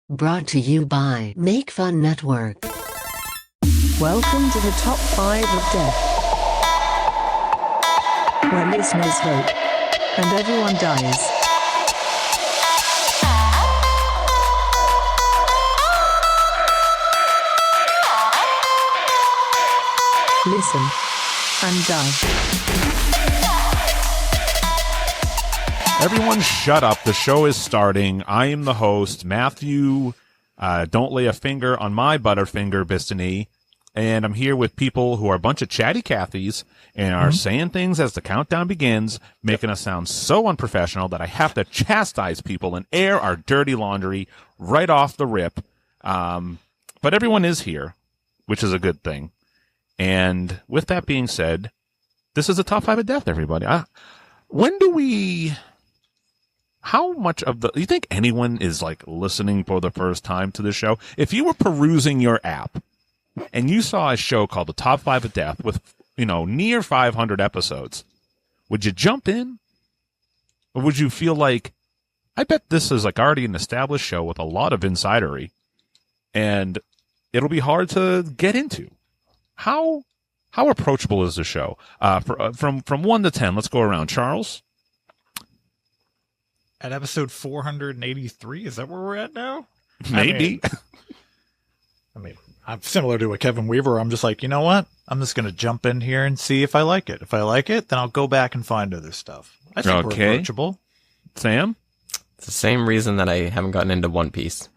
Brought to you by Make Fun Network. Welcome to the Top 5 of Death, where listeners vote, and everyone dies. Listen and die. Everyone shut up. The show is starting. I am the host, Matthew. Don't lay a finger on my butterfinger, Bistany. And I'm here with people who are a bunch of chatty Cathys and are saying things as the countdown begins, making us sound so unprofessional that I have to chastise people and air our dirty laundry right off the rip. But everyone is here, which is a good thing. And with that being said, this is the top 5 of death, everybody. How much of do you think anyone is like listening for the first time to this show? If you were perusing your app and you saw a show called the Top 5 of Death with, near 500 episodes, would you jump in? Or would you feel like, I bet this is like already an established show with a lot of insidery and it'll be hard to get into? How approachable is the show? From 1 to 10, let's go around. Charles? At episode 483, is that where we're at now? Maybe. I mean, I'm similar to a Kevin Weaver. I'm just like, you know what? I'm just going to jump in here and see if I like it. If I like it, then I'll go back and find other stuff. I think we're approachable. Sam? It's the same reason that I haven't gotten into One Piece.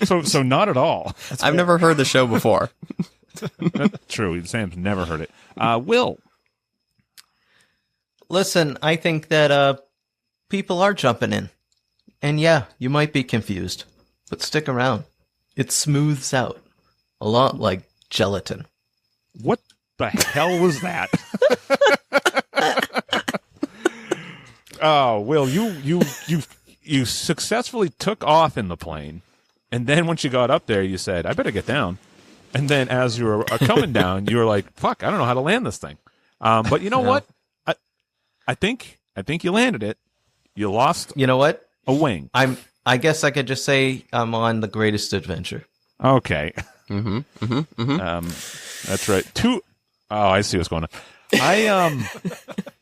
So not at all. I've never heard the show before. That's true. Sam's never heard it. Will? Listen, I think that people are jumping in. And yeah, you might be confused, but stick around. It smooths out. A lot like gelatin. What the hell was that? Oh, Will, you successfully took off in the plane, and then once you got up there, you said, I better get down. And then as you were coming down, you were like, fuck, I don't know how to land this thing. But you know what? I think you landed it. You lost You know what? a wing. I guess I could just say I'm on the greatest adventure. Okay. Mm-hmm. That's right. I see what's going on.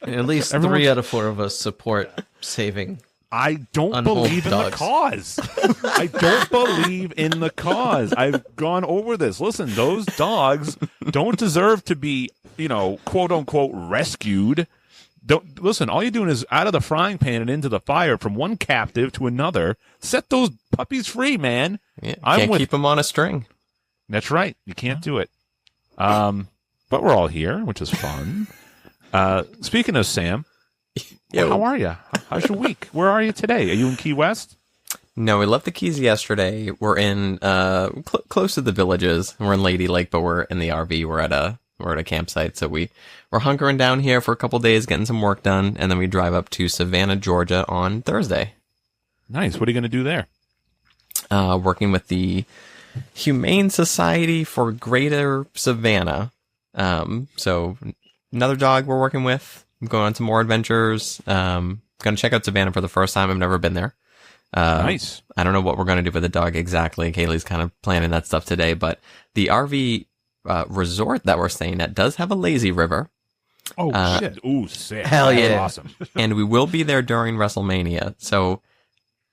At least 3 out of 4 of us support saving. I don't Unhomed believe in dogs. the cause. I don't believe in the cause. I've gone over this. Listen, those dogs don't deserve to be, quote unquote, rescued. Listen, all you're doing is out of the frying pan and into the fire from one captive to another. Set those puppies free, man. Yeah, can't keep them on a string. That's right. You can't do it. But we're all here, which is fun. Speaking of Sam, how are you? How's your week? Where are you today? Are you in Key West? No, we left the Keys yesterday. We're in close to the villages. We're in Lady Lake, but we're in the RV. We're at a campsite, so we're hunkering down here for a couple days, getting some work done, and then we drive up to Savannah, Georgia on Thursday. Nice. What are you going to do there? Working with the Humane Society for Greater Savannah. So another dog we're working with. I'm going on some more adventures. Going to check out Savannah for the first time. I've never been there. Nice. I don't know what we're going to do with the dog exactly. Kaylee's kind of planning that stuff today, but the RV resort that we're staying at does have a lazy river. Oh, shit. Ooh, sick. Hell That's yeah. awesome. And we will be there during WrestleMania. So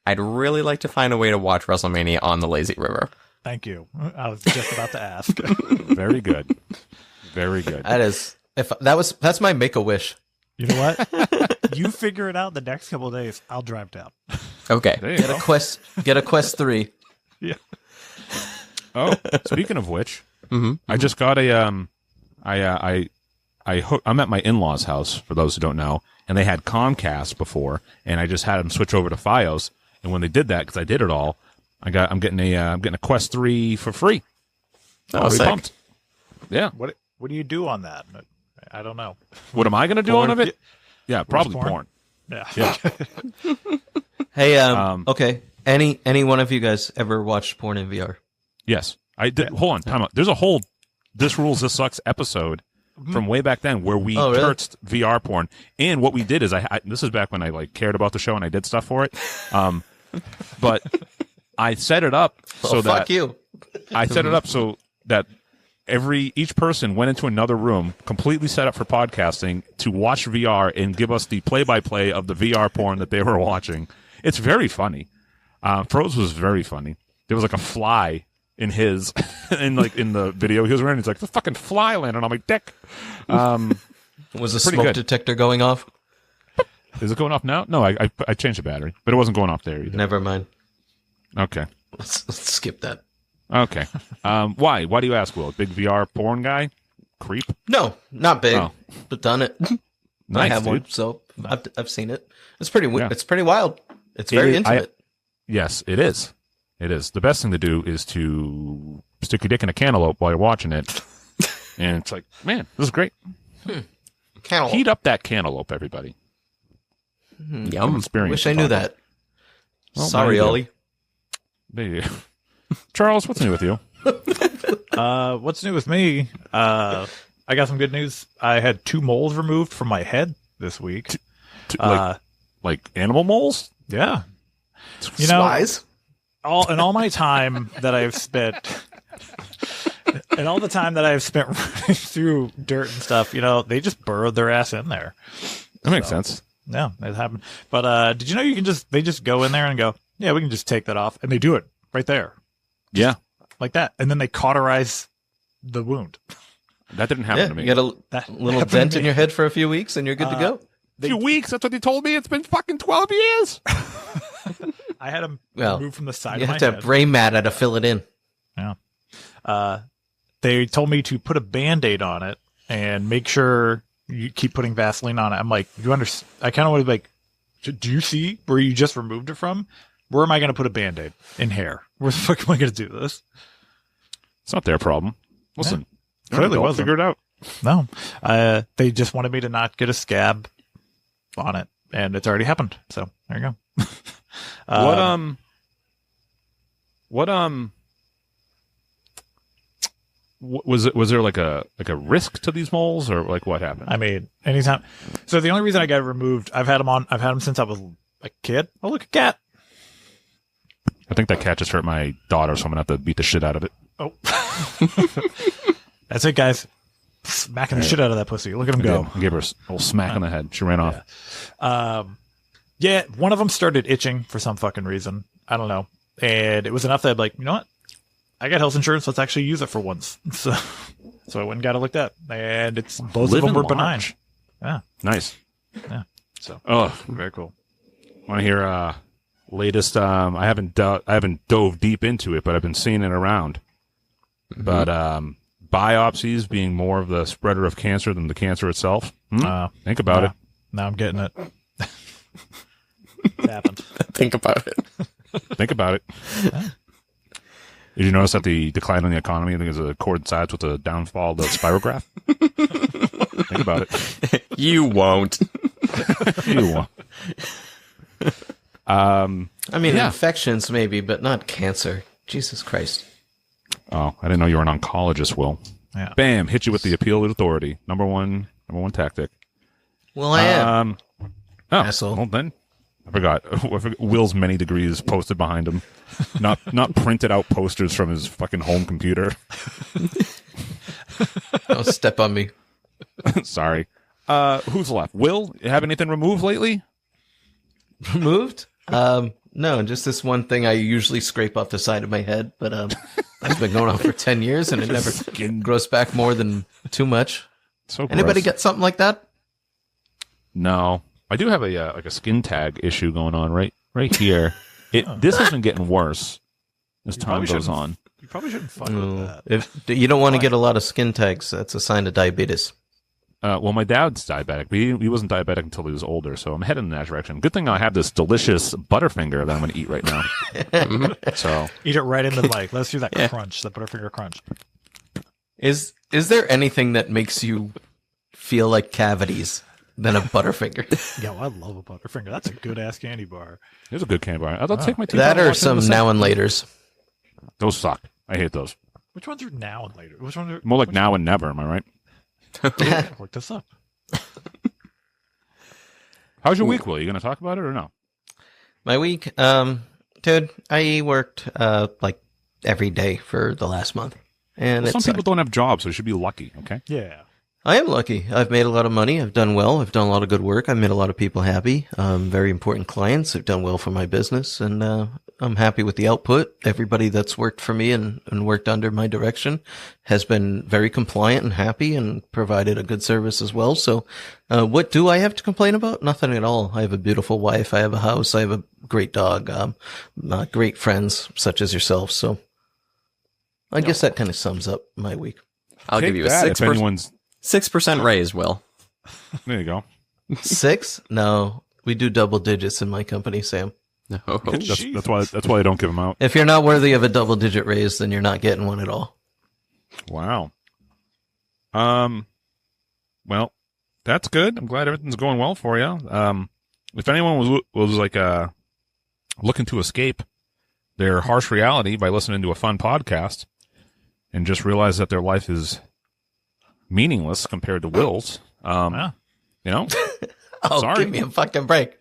I'd really like to find a way to watch WrestleMania on the lazy river. Thank you. I was just about to ask. Very good. Very good. That's my make-a-wish. You know what? You figure it out the next couple of days. I'll drive down. Okay. There you Get go. a Quest 3. Yeah. Oh, speaking of which, Mhm. I just got I'm at my in-laws' house, for those who don't know, and they had Comcast before, and I just had them switch over to FiOS. And when they did that, because I did it all, I'm getting a Quest 3 for free. Oh, Pretty sick. pumped. Yeah. What do you do on that? I don't know. What am I going to do Porn? on it? Yeah, probably porn? porn. Yeah. Yeah. Hey, Um, okay. Any one of you guys ever watched porn in VR? Yes. I did. Hold on. Time out. There's a whole This Rules, This Sucks episode from way back then where we really? searched VR porn. And what we did is this is back when I cared about the show and I did stuff for it. But I set it up so that fuck you. I set it up so that each person went into another room completely set up for podcasting to watch VR and give us the play-by-play of the VR porn that they were watching. It's very funny. Froze was very funny. There was like a fly in his in the video he was wearing. He's like, the fucking fly landed on my dick. Was the smoke detector going off? Is it going off now? No, I changed the battery, but it wasn't going off there either. Never mind. Okay. Let's skip that. Okay. Why? Why do you ask, Will? Big VR porn guy? Creep? No, not big, Oh. but done it. Nice, I have dude. one, so I've seen it. It's pretty. Yeah. It's pretty wild. It's very intimate. Yes, it is. It is. The best thing to do is to stick your dick in a cantaloupe while you're watching it. And it's like, man, this is great. Cantaloupe. Heat up that cantaloupe, everybody. Yum. Experience. Wish I knew that. Well, Sorry, now you do. Ollie. There you go. Charles, what's new with you? What's new with me? I got some good news. I had 2 moles removed from my head this week. Like animal moles? Yeah. You know, Spies? all my time that I've spent and all the time that I've spent running through dirt and stuff, you know, they just burrowed their ass in there. That makes sense. Yeah, it happened. But did you know they just go in there and go, yeah, we can just take that off, and they do it right there, Yeah. like that, and then they cauterize the wound. That didn't happen Yeah, to me. you got That a little happened to dent in me. your head for a few weeks, and you're good to go. A few weeks. That's what they told me. It's been fucking 12 years. I had them Well, removed from the side You of my have to head. have brain matter to fill it in. Yeah. They told me to put a Band-Aid on it and make sure you keep putting Vaseline on it. I'm like, you understand? I kind of want to be like, do you see where you just removed it from? Where am I going to put a Band-Aid? In hair. Where the fuck am I going to do this? It's not their problem. Listen, Clearly they'll wasn't. figure it out. No. They just wanted me to not get a scab on it, and it's already happened. So there you go. Was there like a risk to these moles, or like what happened? I mean, anytime. So the only reason I got it removed, I've had them since I was a kid. Oh, look, a cat. I think that cat just hurt my daughter, so I'm gonna have to beat the shit out of it. Oh. That's it, guys. Smacking the shit out of that pussy. Look at him go. I gave her a little smack on the head. She ran off. Yeah, one of them started itching for some fucking reason. I don't know. And it was enough that I'd be like, you know what? I got health insurance. Let's actually use it for once. So I went and got it looked at. And it's both Living of them were benign. large. Yeah. Nice. Yeah. So Very cool. Want to hear latest? I haven't dove deep into it, but I've been seeing it around. Mm-hmm. But biopsies being more of the spreader of cancer than the cancer itself. Think about it. Now I'm getting it. It happened. Think about it. Think about it. Did you notice that the decline in the economy, I think, is a coincides with the downfall of the spirograph? Think about it. You won't. You won't. I mean, Yeah. infections maybe, but not cancer. Jesus Christ. Oh, I didn't know you were an oncologist, Will. Yeah. Bam, hit you with the appeal to authority. Number one tactic. Well, I am. Oh, Asshole. well then, I forgot. Will's many degrees posted behind him, not printed out posters from his fucking home computer. Don't step on me. Sorry. Who's left? Will, you have anything removed lately? Removed? No, just this one thing I usually scrape off the side of my head, but that's been going on for 10 years and it never grows back more than too much. So Anybody gross. get something like that? No, I do have a skin tag issue going on right here. This has been getting worse as time probably goes shouldn't- on. You probably shouldn't fuck with that. If you don't want to get a lot of skin tags, that's a sign of diabetes. Well, my dad's diabetic, but he wasn't diabetic until he was older, so I'm heading in that direction. Good thing I have this delicious Butterfinger that I'm going to eat right now. So Eat it right in the mic. Let's do that crunch, the Butterfinger crunch. Is there anything that makes you feel like cavities than a Butterfinger? Yo, I love a Butterfinger. That's a good ass candy bar. here's a good candy bar. I'll take my teeth That out and or watch it in some the now sun. and laters. Those suck. I hate those. Which ones are now and later? Which ones are More like now and never. Am I right? Look this up. How's your week, Will? You going to talk about it or no? My week, Dude, I worked like every day for the last month. And Some people don't have jobs, so you should be lucky, okay? Yeah. I am lucky. I've made a lot of money. I've done well. I've done a lot of good work. I've made a lot of people happy. Very important clients. I've done well for my business, and I'm happy with the output. Everybody that's worked for me and worked under my direction has been very compliant and happy and provided a good service as well. So what do I have to complain about? Nothing at all. I have a beautiful wife. I have a house. I have a great dog. Great friends such as yourself. So I guess that kind of sums up my week. I'll give you a 6% raise, Will. There you go. 6? No, we do double digits in my company, Sam. No. That's why I don't give them out. If you're not worthy of a double digit raise, then you're not getting one at all. Wow. Well, that's good. I'm glad everything's going well for you. If anyone was like looking to escape their harsh reality by listening to a fun podcast and just realize that their life is meaningless compared to Will's, you know, Oh, sorry. give me a fucking break.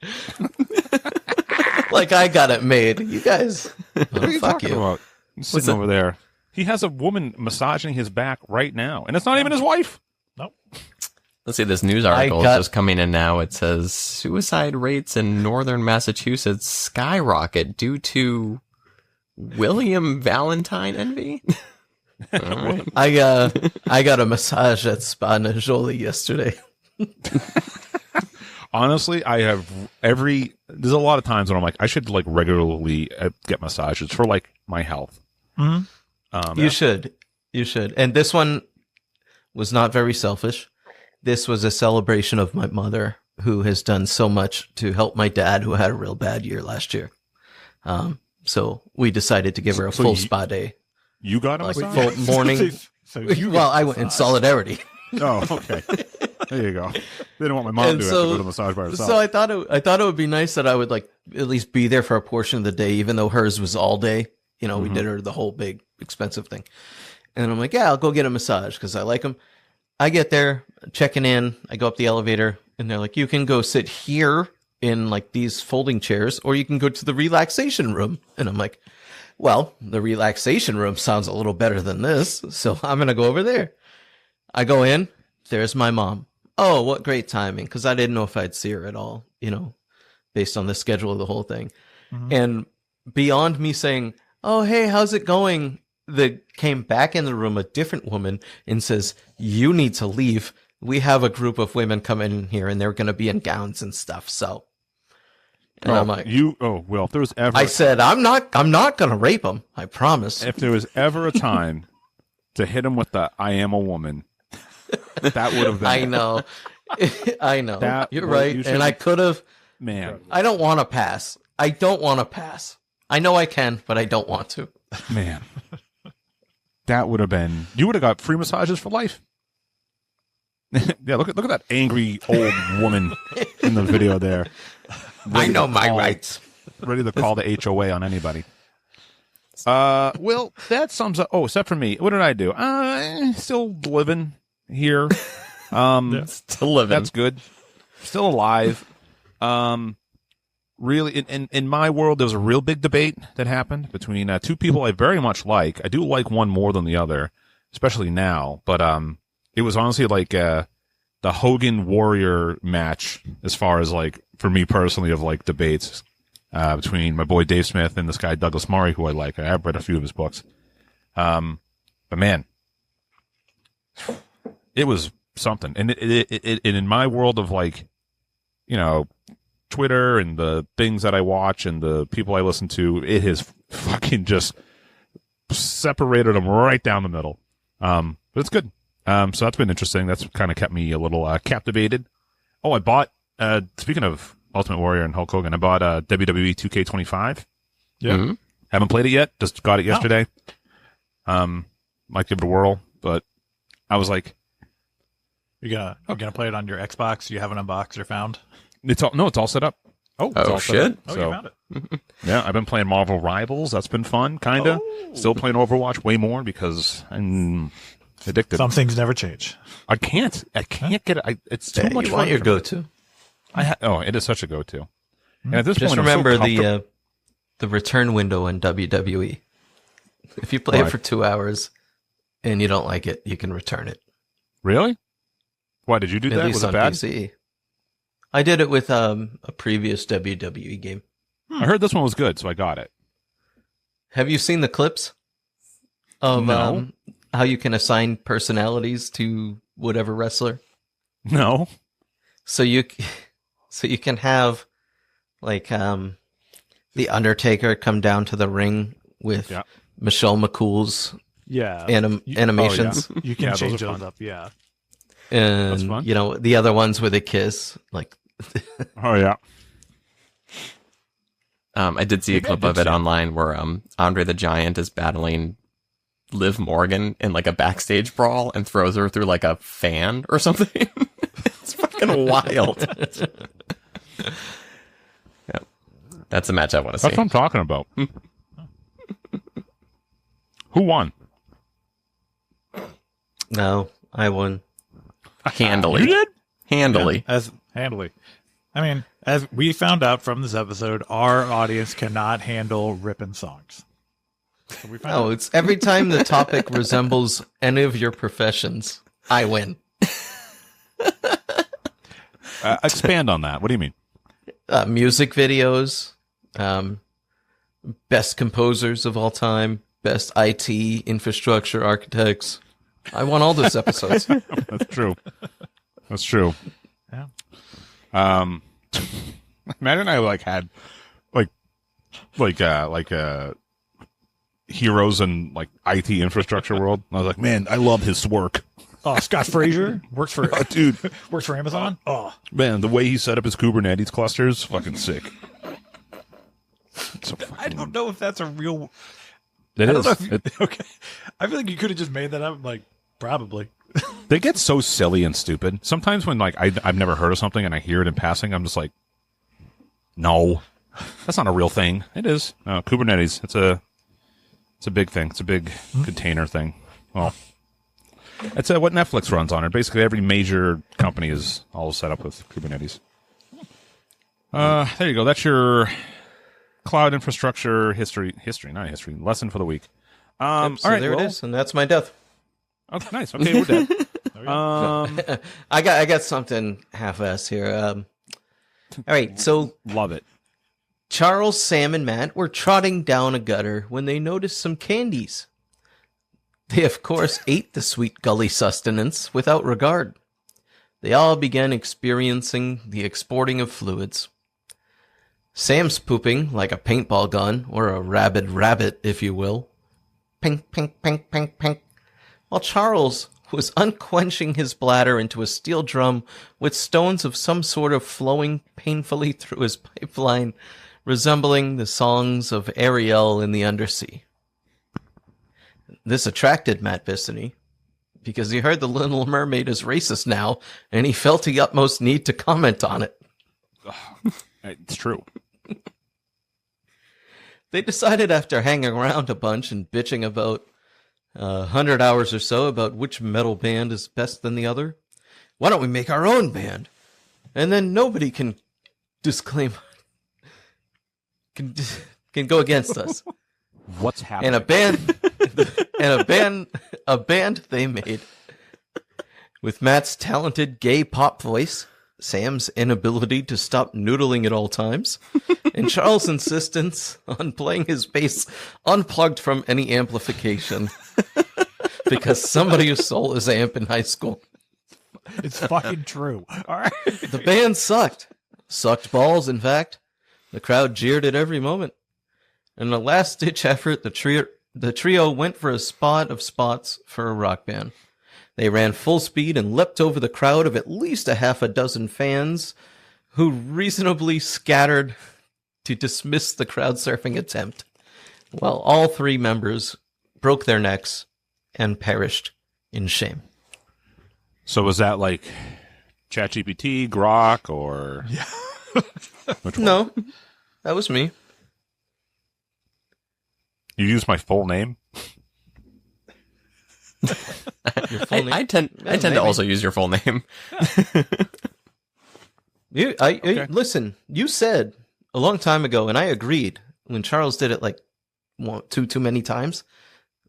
Like I got it made. You guys, What are you fuck talking you. about? He's sitting over there. He has a woman massaging his back right now, and it's not even his wife. Nope. Let's see, this news article is just coming in now. It says suicide rates in northern Massachusetts skyrocket due to William Valentine envy. All right. I got a massage at Spa Najoli yesterday. Honestly, I have there's a lot of times when I'm like, I should like regularly get massages for like my health. Mm-hmm. You should. And this one was not very selfish. This was a celebration of my mother, who has done so much to help my dad, who had a real bad year last year. So we decided to give her a full spa day. You got a Like massage? full morning. Well, I went in solidarity. Oh, okay. There you go. They didn't want my mom to have to go to massage by herself. So I thought it would be nice that I would like at least be there for a portion of the day, even though hers was all day. You know, we did her the whole big expensive thing. And I'm like, yeah, I'll go get a massage because I like them. I get there, checking in. I go up the elevator, and they're like, you can go sit here in like these folding chairs, or you can go to the relaxation room. And I'm like, well, the relaxation room sounds a little better than this, so I'm going to go over there. I go in. There's my mom. Oh, what great timing, because I didn't know if I'd see her at all, you know, based on the schedule of the whole thing. Mm-hmm. And beyond me saying, oh, hey, how's it going? Came back in the room a different woman and says, you need to leave. We have a group of women coming in here, and they're going to be in gowns and stuff, so... And I'm like, well, if there was ever... I said, I'm not going to rape him. I promise. If there was ever a time to hit him with the I am a woman, that would have been... I know. I know. You're right. You and I could have... Man. I don't want to pass. I know I can, but I don't want to. Man. That would have been... You would have got free massages for life. Yeah, look at that angry old woman in the video there. I know my rights. Ready to call the HOA on anybody. Well, that sums up. Oh, except for me, what did I do? Still living here. Still living. That's good. Still alive. Really, in my world, there was a real big debate that happened between two people I very much like. I do like one more than the other, especially now. But it was honestly like the Hogan Warrior match, as far as like for me personally, of like debates between my boy Dave Smith and this guy Douglas Murray, who I like. I have read a few of his books. But man, it was something. And it in my world of like, you know, Twitter and the things that I watch and the people I listen to, it has fucking just separated them right down the middle. But it's good. So that's been interesting. That's kind of kept me a little captivated. Oh, I bought, speaking of Ultimate Warrior and Hulk Hogan, I bought WWE 2K25. Yeah. Mm-hmm. Haven't played it yet. Just got it yesterday. Might give it a whirl, but I was like, You're gonna play it on your Xbox you haven't unboxed or found? it's all set up. Oh, all set shit. up. Oh, So, you found it. yeah, I've been playing Marvel Rivals. That's been fun, kind of. Still playing Overwatch way more because I'm addicted. Some things never change. I can't get it. It's too much You fun. want your for me. go-to. It is such a go-to. And at this Just point, remember I'm so the return window in WWE. If you play it for 2 hours and you don't like it, you can return it. Really? Why did you do At that? least Was it on bad? PC. I did it with a previous WWE game. I heard this one was good, so I got it. Have you seen the clips of No. how you can assign personalities to whatever wrestler? No. So you can have like the Undertaker come down to the ring with Yeah. Michelle McCool's Yeah. animations, You can Yeah, those change are those fun. up. Yeah. and fun. you know the other ones with a kiss. Like, Oh, yeah. I did see a Maybe I clip did of it see it. online where Andre the Giant is battling Liv Morgan in like a backstage brawl and throws her through like a fan or something. It's fucking wild. Yeah. That's a match I want to see. That's what I'm talking about. Who won? no, I won. Handily. You did? Handily. As handily. I mean, as we found out from this episode, our audience cannot handle ripping songs. So we found No, out. it's every time the topic resembles any of your professions, I win. Expand on that. What do you mean? Music videos, best composers of all time, best IT infrastructure architects. I won all those episodes. That's true. That's true. Yeah. Imagine I like had like heroes in like IT infrastructure world. I was like, man, I love his work. Oh, Scott Frazier works for Dude, works for Amazon. Oh, man, the way he set up his Kubernetes clusters, fucking sick. So I don't know if that's a real. It I is. don't know if It- okay, I feel like you could have just made that up. Like, probably. they get so silly and stupid. Sometimes when like I've never heard of something and I hear it in passing, I'm just like, no, that's not a real thing. It is. Kubernetes. It's a big thing. It's a big container thing. Well, it's what Netflix runs on it. Basically, every major company is all set up with Kubernetes. There you go. That's your cloud infrastructure history, lesson for the week. So All right, there it well, is, and that's my death. Okay, nice. Okay, we're dead. I got something half-assed here. All right, so Love it. Charles, Sam, and Matt were trotting down a gutter when they noticed some candies. They, of course, ate the sweet gully sustenance without regard. They all began experiencing the exporting of fluids. Sam's pooping like a paintball gun, or a rabid rabbit, if you will. Pink, pink, pink, pink, pink. While Charles was unquenching his bladder into a steel drum with stones of some sort of flowing painfully through his pipeline, resembling the songs of Ariel in the undersea. This attracted Matt Bissany, because he heard the Little Mermaid is racist now, and he felt the utmost need to comment on it. It's true. They decided after hanging around a bunch and bitching about 100 hours or so about which metal band is best than the other, why don't we make our own band? And then nobody can disclaim, can go against us. What's happening? And a band they made with Matt's talented gay pop voice, Sam's inability to stop noodling at all times, and Charles' insistence on playing his bass unplugged from any amplification because somebody stole his amp in high school. It's fucking true. All right. The band sucked. Sucked balls, in fact. The crowd jeered at every moment. In a last-ditch effort, the trio went for a spot of spots for a rock band. They ran full speed and leapt over the crowd of at least a half a dozen fans who reasonably scattered to dismiss the crowd surfing attempt, while all three members broke their necks and perished in shame. So was that like ChatGPT, Grok, or which one? No, that was me. You used my full name? Your full name? I tend Yeah, to maybe. also use your full name. Listen, you said a long time ago, and I agreed, when Charles did it like too many times,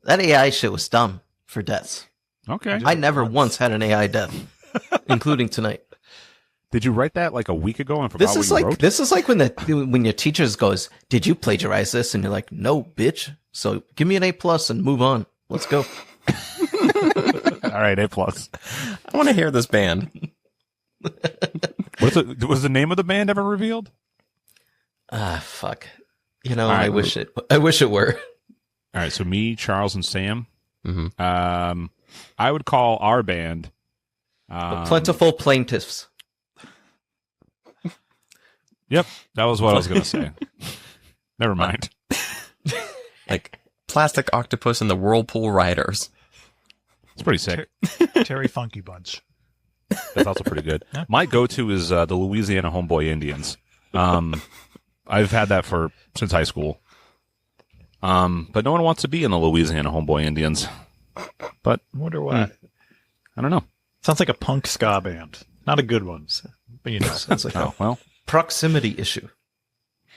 that AI shit was dumb for deaths. Okay. I never once had an AI death, including tonight. Did you write that like a week ago and forgot This what you is like wrote? this is like when your teachers goes, "Did you plagiarize this?" And you're like, "No, bitch." So give me an A+ and move on. Let's go. All right, A+. I want to hear this band. Was the name of the band ever revealed? Fuck. You know, All right, I wish it were. All right, so me, Charles, and Sam. Mm-hmm. I would call our band The Plentiful Plaintiffs. Yep, that was what I was going to say. Never mind. Like Plastic Octopus and the Whirlpool Riders. It's pretty sick. Terry Funky Bunch. That's also pretty good. My go-to is the Louisiana Homeboy Indians. I've had that since high school. But no one wants to be in the Louisiana Homeboy Indians. But I wonder why. I don't know. Sounds like a punk ska band. Not a good one. But you know. Sounds like Oh, well. proximity issue.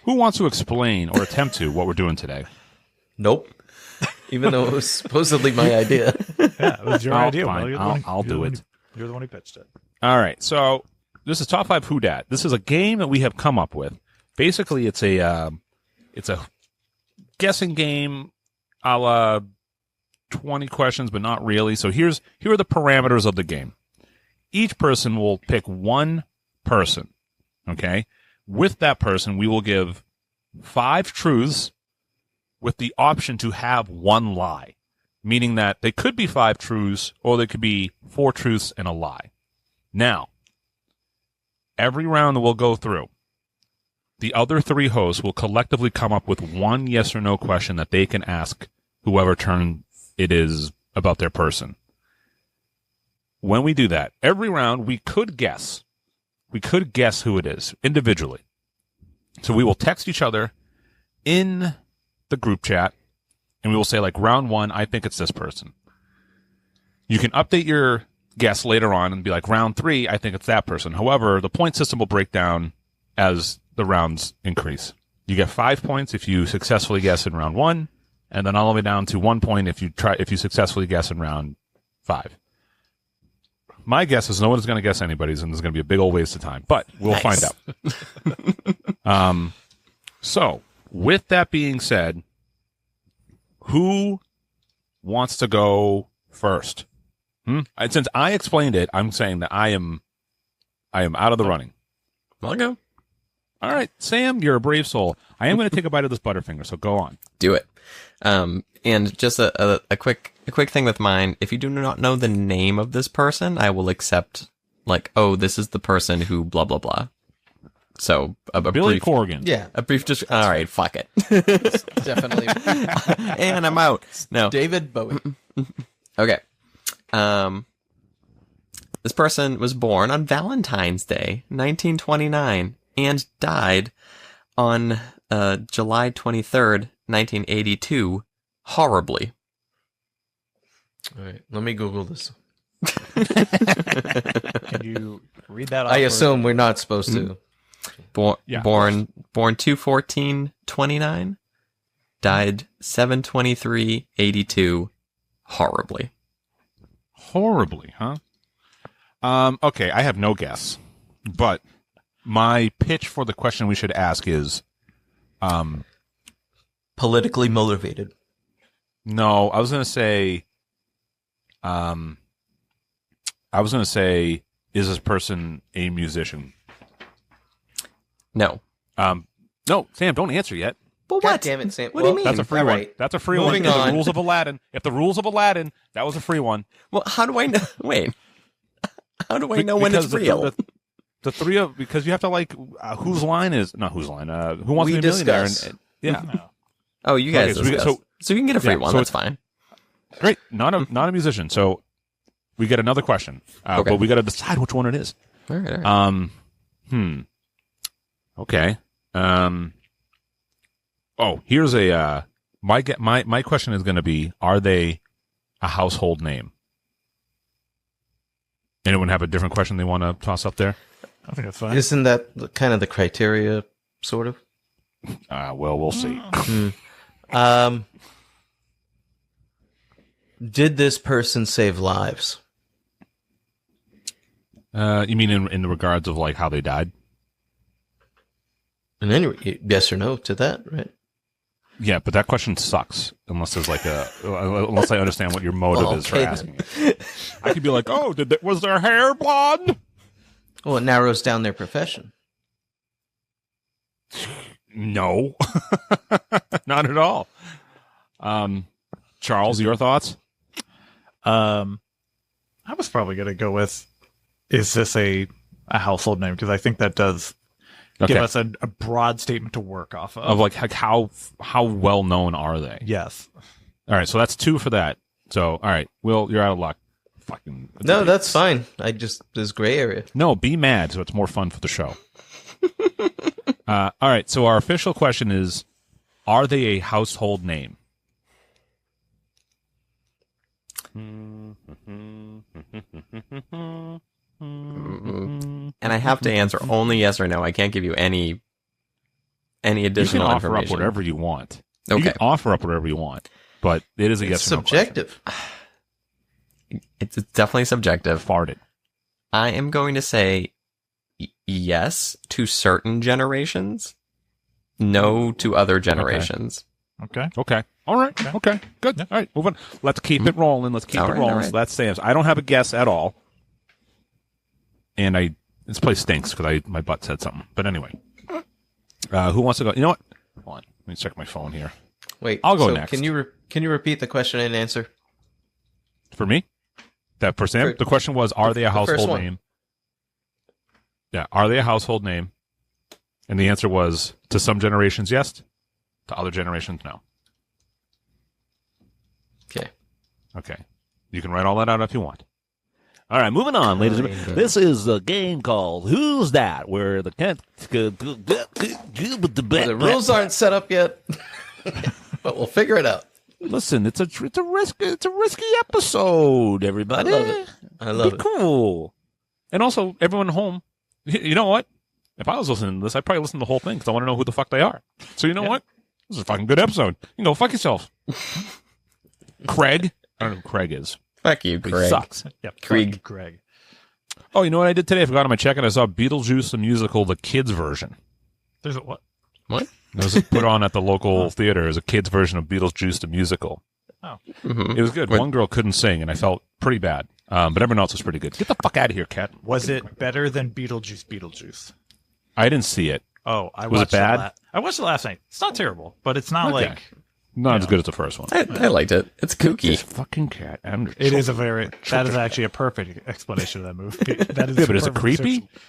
Who wants to explain or attempt to what we're doing today? Nope. Even though it was supposedly my idea. Yeah, it was your idea. Fine. Well, you're the one I'll do it. You're the one who pitched it. All right. So this is Top 5 Who Dat. This is a game that we have come up with. Basically, it's a guessing game a la 20 questions, but not really. So here are the parameters of the game. Each person will pick one person. Okay. With that person, we will give 5 truths with the option to have 1 lie, meaning that they could be 5 truths or they could be 4 truths and a lie. Now, every round that we'll go through, the other 3 hosts will collectively come up with 1 yes or no question that they can ask whoever turn it is about their person. When we do that, every round we could guess. We could guess who it is individually. So we will text each other in the group chat, and we will say, like, round 1, I think it's this person. You can update your guess later on and be like, round 3, I think it's that person. However, the point system will break down as the rounds increase. You get 5 points if you successfully guess in round 1, and then all the way down to 1 point if you successfully guess in round 5. My guess is no one's going to guess anybody's, and there's going to be a big old waste of time, but we'll find out. So, with that being said, who wants to go first? And since I explained it, I'm saying that I am out of the running. I'll go. All right, Sam, you're a brave soul. I am going to take a bite of this Butterfinger, so go on. Do it. And just a quick thing with mine. If you do not know the name of this person, I will accept, like, oh, this is the person who blah blah blah. So a Billy brief, Corgan. Yeah, a brief. Just all right, fuck it. definitely. And I'm out. No. David Bowie. Okay. This person was born on Valentine's Day, 1929, and died on July 23rd, 1982, horribly. All right, let me Google this. Can you read that off? I assume we're not supposed to. Born Yeah. 2/14/29, died 7/23/82, horribly. Horribly, huh? Okay, I have no guess, but my pitch for the question we should ask is, Politically motivated. no, I was going to say, is this person a musician? No. No, Sam, don't answer yet. But God what? damn it, Sam. What do you mean? That's a free All one. right. That's a free Moving one. on. The rules of Aladdin. If the rules of Aladdin, that was a free one. Well, how do I know? Wait. How do I know when it's Because real? The three of, because you have to like, whose line is, not whose line, who wants We to be a millionaire? discuss. Yeah. No. Oh, you guys. Okay, So you can get a free yeah, one. so That's it's- fine. Great. Not a musician. So we get another question. Okay. But we got to decide which one it is. All right. All right. Okay. Oh, here's a my question is going to be: are they a household name? Anyone have a different question they want to toss up there? I think that's fine. Isn't that kind of the criteria, sort of? Well, we'll see. Did this person save lives? You mean in regards of like how they died? And anyway, yes or no to that, right? Yeah, but that question sucks unless there's like unless I understand what your motive is for asking it. I could be like, oh, was their hair blonde? Well, it narrows down their profession. No, not at all. Charles, your thoughts? I was probably going to go with, is this a household name? Because I think that does give us a broad statement to work off of. Of like how well known are they? Yes. All right, so that's 2 for that. So all right, Will, you're out of luck. Fucking No, that's fine. There's gray area. No, be mad so it's more fun for the show. All right, so our official question is, are they a household name? And I have to answer only yes or no. I can't give you any additional you can offer information. up whatever you want. Okay. You can offer up whatever you want, but it is a yes or no question. Subjective. It's definitely subjective. Farted. I am going to say yes to certain generations, no to other generations. Okay. Okay. All right. Okay. Good. All right. Move on. Let's keep it rolling. Let's keep All it right, rolling. all right. So that's Sam's. I don't have a guess at all. And this place stinks because my butt said something. But anyway, who wants to go? You know what? Hold on. Let me check my phone here. Wait, I'll go next. Can you repeat the question and answer? For me? That for Sam? The question was, are they a household one. name? Yeah. Are they a household name? And the answer was, to some generations, yes. To other generations, no. Okay. Okay. You can write all that out if you want. All right, moving on, ladies and gentlemen. This is a game called Who's That? Where the The rules aren't set up yet, but we'll figure it out. Listen, it's a risky episode, everybody. I love it. Cool. And also, everyone home, you know what? If I was listening to this, I'd probably listen to the whole thing because I want to know who the fuck they are. So you know what? This is a fucking good episode. You can go fuck yourself. Craig. I don't know who Craig is. Fuck you, But Craig. he sucks. Yep. Krieg. Greg. Oh, you know what I did today? I forgot on my check and I saw Beetlejuice the musical, the kids version. There's a what? What? It was put on at the local theater as a kids version of Beetlejuice the musical. Oh. Mhm. It was good. What- One girl couldn't sing, and I felt pretty bad. But everyone else was pretty good. Get the fuck out of here, cat. Was it better than Beetlejuice? I didn't see it. Oh, I Was it watched bad? I watched it last night. It's not terrible, but it's not Okay. like Not as good as the first one. I liked it. It's kooky. This fucking cat. it is that is actually a perfect explanation of that movie. That is Yeah, a but is it perfect creepy? description.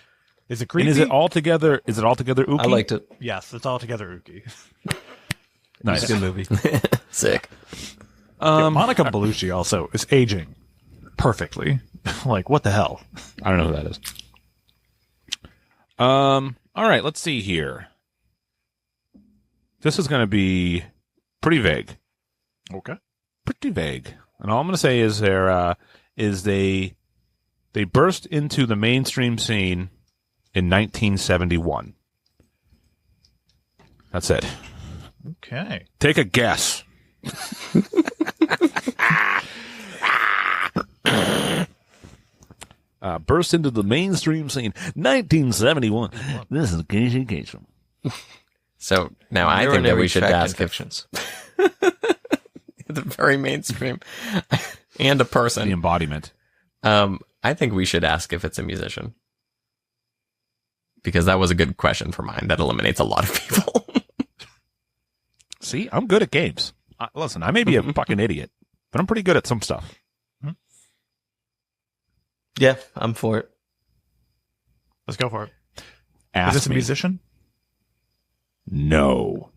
Is it creepy? And is it all together ooky? I liked it. Yes, it's all together ooky. Nice. It's a good movie. Sick. Monica Bellucci also is aging perfectly. Like, what the hell? I don't know who that is. All right, let's see here. This is going to be pretty vague. Okay. Pretty vague. And all I'm going to say is they burst into the mainstream scene in 1971. That's it. Okay. Take a guess. Burst into the mainstream scene, 1971. This is Casey Kasem. So now I think that we should ask if infections. the very mainstream and a The person. embodiment. I think we should ask if it's a musician. Because that was a good question for mine. That eliminates a lot of people. See, I'm good at games. Listen, I may be a fucking idiot, but I'm pretty good at some stuff. Yeah, I'm for it. Let's go for it. Ask Is this a me. musician? No.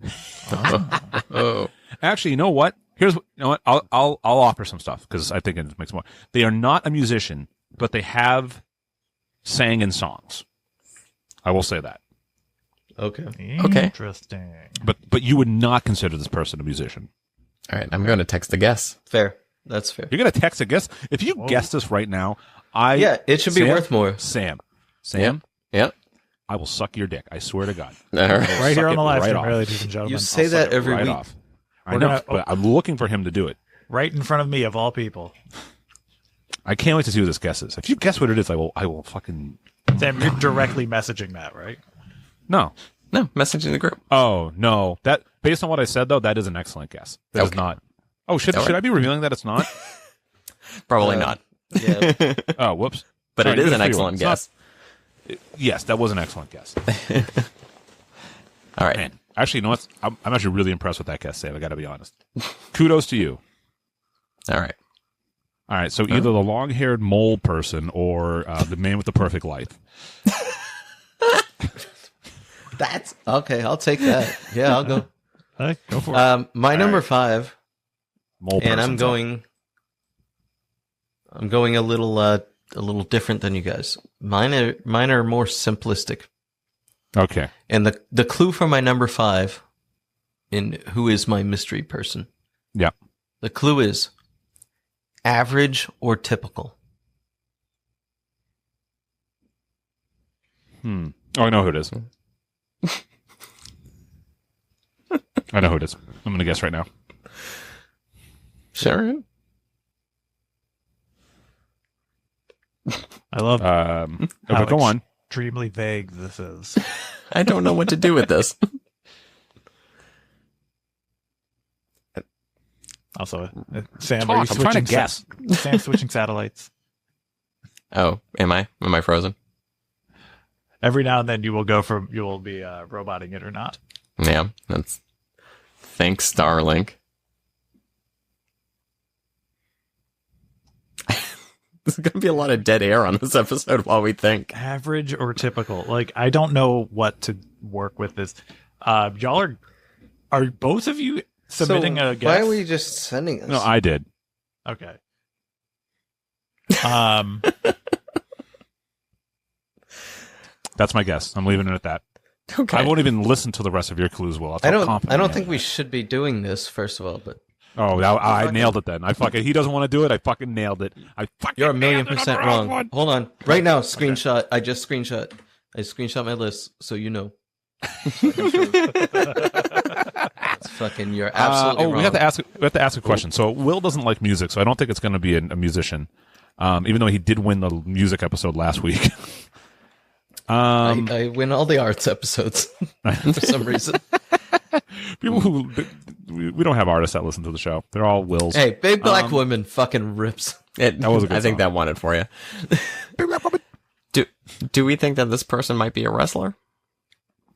Oh. Actually, you know what? You know what? I'll offer some stuff because I think it makes more. They are not a musician, but they have sang in songs. I will say that. Okay. Okay. Interesting. But you would not consider this person a musician. All right. I'm going to text a guess. Fair. That's fair. You're gonna text a guess. If you guess this right now, Yeah, it should be Sam? worth more. Sam. Yeah. I will suck your dick. I swear to God. All right. Right here on the live right stream, off. ladies and gentlemen. You say that every Right week. off. I know, but I'm looking for him to do it. Right in front of me, of all people. I can't wait to see what this guess is. If you guess what it is, I will fucking... Sam, you're directly messaging that, right? No. No, messaging the group. Oh, no. That based on what I said, though, that is an excellent guess. That is Okay. not... Oh, should All right. I be revealing that it's not? Probably not. Yeah. Oh, whoops. But Sorry, it is good an for you. excellent It's not- guess. Yes, that was an excellent guess. All right. Man, actually, you know what? I'm actually really impressed with that guess, Sam. I got to be honest. Kudos to you. All right. All right, so either the long-haired mole person or the man with the perfect life. That's okay. I'll take that. Yeah, I'll go. Hey, go for it. My number 5, Mole person. and I'm going a little different than you guys. Mine are more simplistic. Okay. And the clue for my number 5 in who is my mystery person. Yeah. The clue is average or typical. Oh, I know who it is. I know who it is. I'm going to guess right now. Sure. I love Okay, how go on. extremely vague this is. I don't know what to do with this. Also, Sam, Talk, are you I'm switching trying to guess. Sam switching satellites. Oh, am I? Am I frozen? Every now and then you will be roboting it or not. Yeah, that's. Thanks, Starlink. There's going to be a lot of dead air on this episode while we think. Average or typical? Like, I don't know what to work with this. Y'all are both of you submitting a guess? Why are we just sending this? No, I did. Okay. That's my guess. I'm leaving it at that. Okay. I won't even listen to the rest of your clues, Will. That's I how don't. confident I don't am. think we should be doing this. First of all, but Oh, I nailed it then. I fucking. He doesn't want to do it. I fucking nailed it. I fucking. you're a million nailed it on percent the wrong. one. Hold on, right now. Screenshot. I just screenshot. I screenshot my list, so you know. It's fucking. You're absolutely wrong. We have to ask. We have to ask a question. So Will doesn't like music, so I don't think it's going to be a musician. Even though he did win the music episode last week. I win all the arts episodes for some reason. People who we don't have artists that listen to the show. They're all Wills. Hey, Big Black Woman fucking rips. That was a good I think song. that won it for you. Do we think that this person might be a wrestler?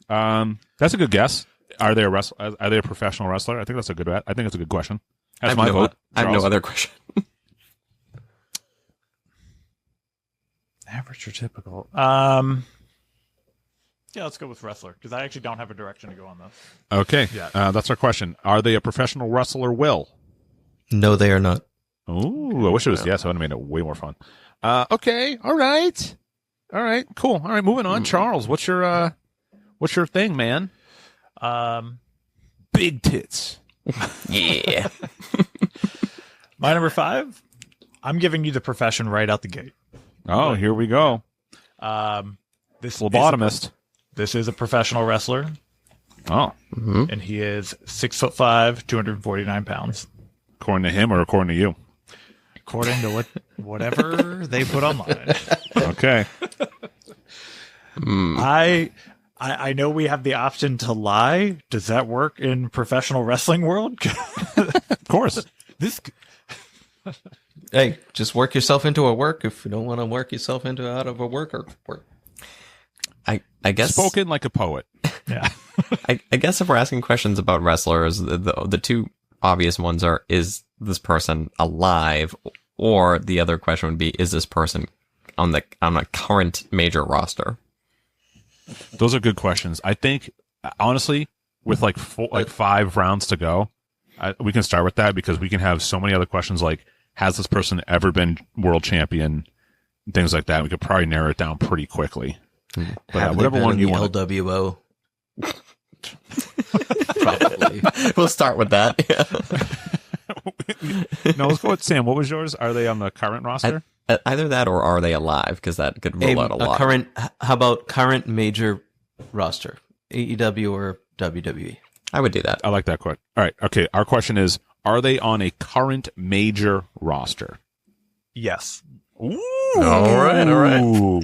That's a good guess. Are they a wrestler? Are they a professional wrestler? I think that's a good. I think that's a good question. I That's have my vote. I have no Charles. other question. Average or typical? Yeah, let's go with wrestler because I actually don't have a direction to go on this. Okay, Yeah. that's our question. Are they a professional wrestler? Will? No, they are not. Ooh, I wish it was yes. I would have made it way more fun. Okay, all right, cool. All right, moving on. Charles, what's your thing, man? Big tits. Yeah. My number 5. I'm giving you the profession right out the gate. Oh, here we go. This Phlebotomist. This is a professional wrestler, Oh, and he is 6'5", 249 pounds, according to him or according to you? according to whatever they put online. Okay. I know we have the option to lie. Does that work in professional wrestling world? Of course. This Hey, just work yourself into a work if you don't want to work yourself into out of a work. I guess Spoken like a poet. yeah. I guess if we're asking questions about wrestlers, the two obvious ones are: is this person alive? Or the other question would be: is this person on a current major roster? Those are good questions. I think, honestly, with like 5 rounds to go, we can start with that because we can have so many other questions like, has this person ever been world champion? Things like that. We could probably narrow it down pretty quickly. But whatever one you want. LWO. Probably. We'll start with that. Yeah. No, let's go with Sam. What was yours? Are they on the current roster? Either that or are they alive? Because that could rule out a lot. How about current major roster? AEW or WWE? I would do that. I like that question. All right. Okay. Our question is, are they on a current major roster? Yes. Ooh. All right.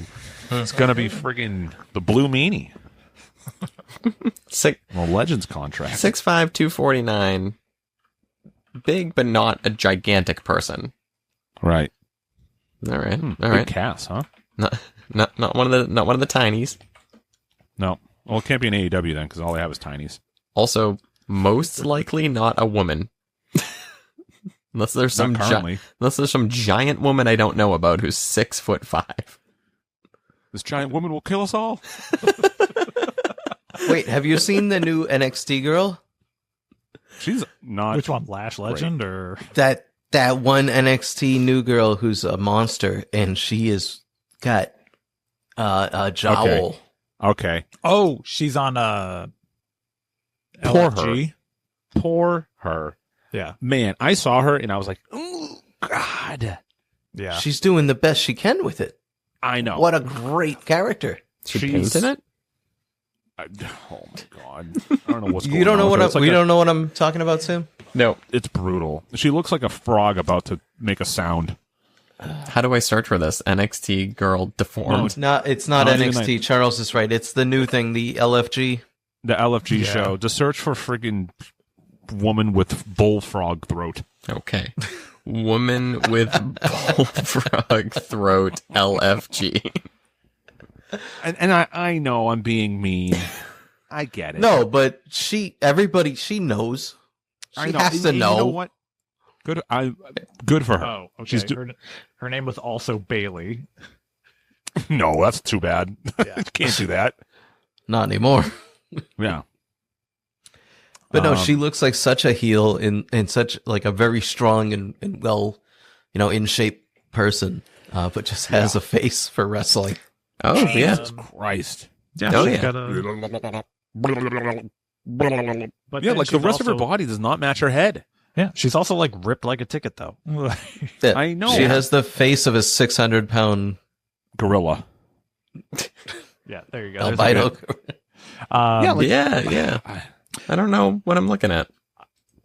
It's going to be friggin' the Blue Meanie. Well, Legends contract. 6'5", 249. Big, but not a gigantic person. Right. All right. All Big right. Cass, huh? Not one of the tinies. No. Well, it can't be an AEW then, because all they have is tinies. Also, most likely not a woman. unless there's some Not currently. unless there's some giant woman I don't know about who's 6'5". This giant woman will kill us all. Wait, have you seen the new NXT girl? She's not. Which one, Lash Legend or? That one NXT new girl who's a monster, and she is got a jowl. Okay. Oh, she's on Poor LFG. Poor her. Yeah, Man, I saw her and I was like, oh, God. yeah. She's doing the best she can with it. I know. What a great character. She She's- painted it? Oh, my God. I don't know what's going on. You don't know with her. what It's like we don't know what I'm talking about, Sam? No. It's brutal. She looks like a frog about to make a sound. How do I search for this? NXT girl deformed. It's not No, it's even NXT. like- Charles is right. It's the new thing, the LFG. The LFG Yeah. show. Just search for friggin' woman with bullfrog throat. Okay. Woman with bullfrog throat LFG. And I know I'm being mean. I get it. No, but everybody knows. I She know. has to And know. You know what? Good for her. Oh, okay. She's her name was also Bailey. No, that's too bad. Yeah. Can't do that. Not anymore. Yeah. But no, she looks like such a heel in such like a very strong and well, in shape person, but just has a face for wrestling. Oh, yeah. Jesus Christ. Yeah, Oh, she's yeah. got a- but Yeah, then like the she's rest of her also- body does not match her head. Yeah, she's also like ripped like a ticket though. Yeah. I know. She has the face of a 600-pound Gorilla. Yeah, there you go. There's albino. a good- Yeah. I don't know what I'm looking at.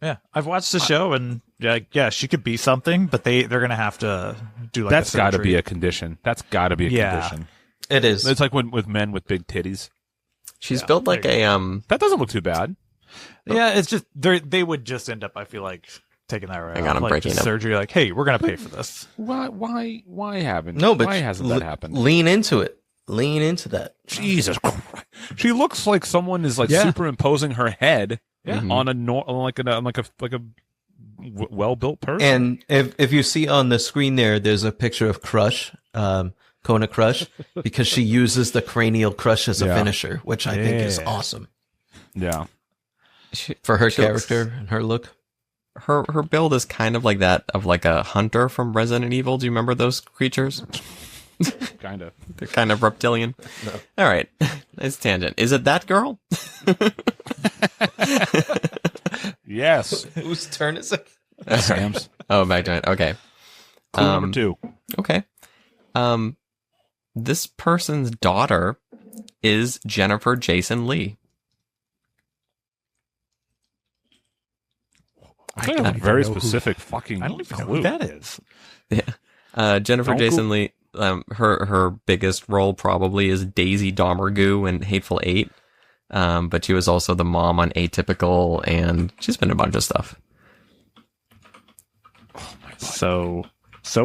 yeah, I've watched the show and yeah, she could be something, but they're gonna have to do like That's got to surgery. be a condition. That's got to be a Yeah. condition. It is. It's like with men with big titties. She's Yeah, built like there a That doesn't look too bad. Yeah, it's just they would just end up, I feel like, taking that right. Hang on, I'm like breaking just up. surgery. Like, hey, we're gonna pay for this. Why haven't? No, but why hasn't that happened? Lean into it. Lean into that. Jesus Christ! She looks like someone is like Yeah. superimposing her head Yeah. on a well built person. And if you see on the screen there's a picture of Crush, Kona Crush, because she uses the cranial crush as a Yeah. finisher, which I think is Yeah. awesome Yeah. for her She looks- character and her look. her build is kind of like that of like a hunter from Resident Evil. Do you remember those creatures? Kind of. They're kind of reptilian. No. All right. Nice tangent. Is it that girl? Yes. Whose turn is it? Sam's. Oh, back to it. Okay. Clue number 2. Okay. This person's daughter is Jennifer Jason Lee. I got a don't very even know who- specific fucking I don't even know clue. who that is. Jennifer Don't Jason go- Lee. Her biggest role probably is Daisy Domergue in Hateful Eight. But she was also the mom on Atypical, and she's been in a bunch of stuff. So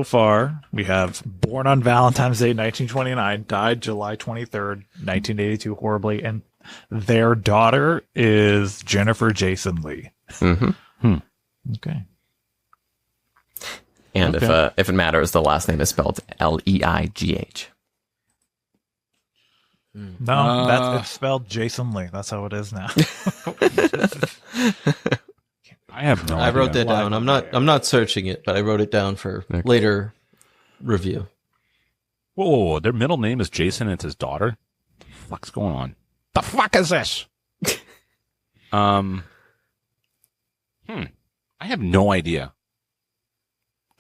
far, we have born on Valentine's Day, 1929, died July 23rd, 1982, horribly, and their daughter is Jennifer Jason Lee. Mm-hmm. Okay. And Okay. if it matters, the last name is spelled Leigh. No, it's spelled Jason Lee. That's how it is now. I have no idea. I wrote that down. I'm not searching it, but I wrote it down for later review. Whoa, their middle name is Jason and it's his daughter? The fuck's going on? The fuck is this? I have no idea.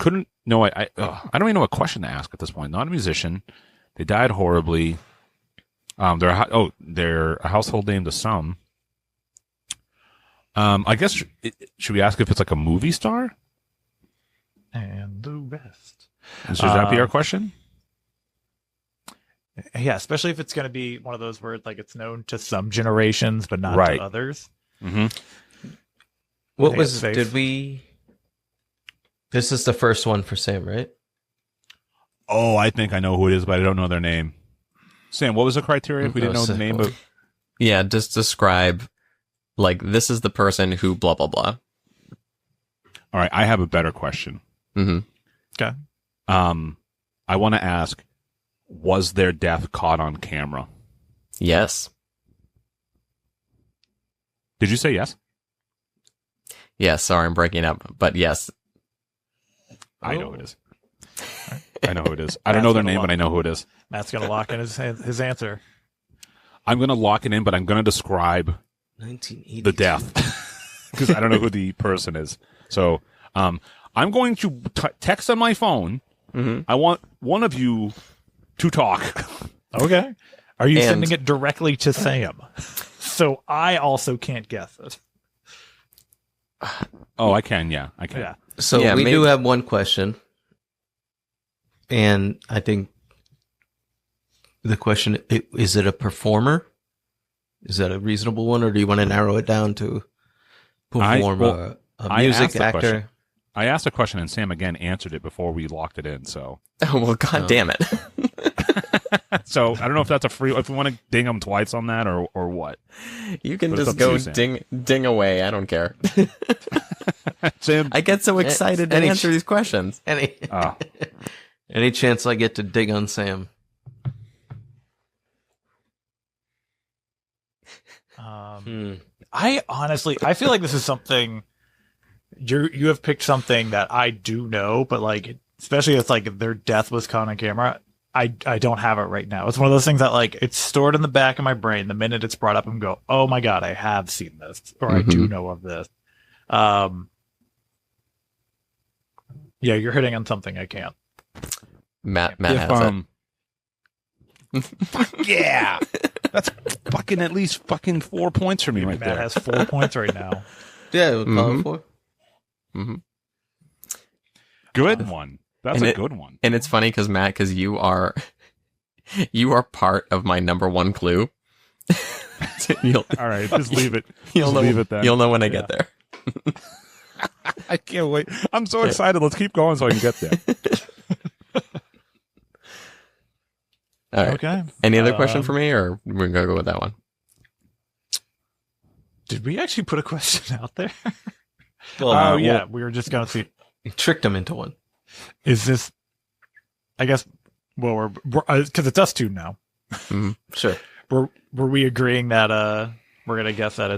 couldn't. No, I don't even know what question to ask at this point. Not a musician. They died horribly. They're a household name to some. I guess should we ask if it's like a movie star? And the rest. Should that be our question? Yeah, especially if it's going to be one of those where like it's known to some generations but not Right. to others. Mm-hmm. What think was? it's safe. Did we? This is the first one for Sam, right? Oh, I think I know who it is, but I don't know their name. Sam, what was the criteria if we didn't know the name of? Yeah, just describe, like, this is the person who blah, blah, blah. All right, I have a better question. Mm-hmm. Okay. I want to ask, was their death caught on camera? Yes. Did you say yes? Yes, sorry, I'm breaking up. But yes. I know who it is. I know who it is. I don't know their name, but I know who it is. Matt's going to lock in his answer. I'm going to lock it in, but I'm going to describe 1980. the death because I don't know who the person is. So I'm going to text on my phone. Mm-hmm. I want one of you to talk. Okay. Are you And- sending it directly to Sam? So I also can't guess it. Oh, I can. Yeah, I can. Yeah. So Yeah, we maybe- do have one question, and I think the question is: it a performer? Is that a reasonable one, or do you want to narrow it down to perform a I music asked the actor? question. I asked a question, and Sam again answered it before we locked it in. So, Oh, well, God damn it. so I don't know if that's a free. If we want to ding them twice on that, or what. You can But it's just up to go you, Sam. ding away. I don't care. Sam, I get so excited to any- answer these questions. Any oh, any chance I get to dig on Sam? I honestly, I feel like this is something you have picked something that I do know, but like, especially if like their death was caught on camera, I don't have it right now. It's one of those things that like it's stored in the back of my brain. The minute it's brought up, I'm go, oh my god, I have seen this, or I do know of this. Yeah, you're hitting on something I can't. Matt if, has it. fuck yeah, that's fucking at least fucking 4 points for me right Matt there. has 4 points right now. Yeah, we'll call Mhm. it for. Mm-hmm. Good one. That's And a it- good one. And it's funny because Matt, because you are part of my number one clue. you'll All right, just leave it. you'll Just know leave it then. You'll know when I get there. I can't wait. I'm so excited. Let's keep going so I can get there. All right. Okay. Any other question for me, or we're gonna go with that one? Did we actually put a question out there? Well, Oh yeah, we were just gonna see. you tricked him into one. Is this? I guess. Well, we're because it's us two now. Sure. Were we agreeing that we're gonna guess that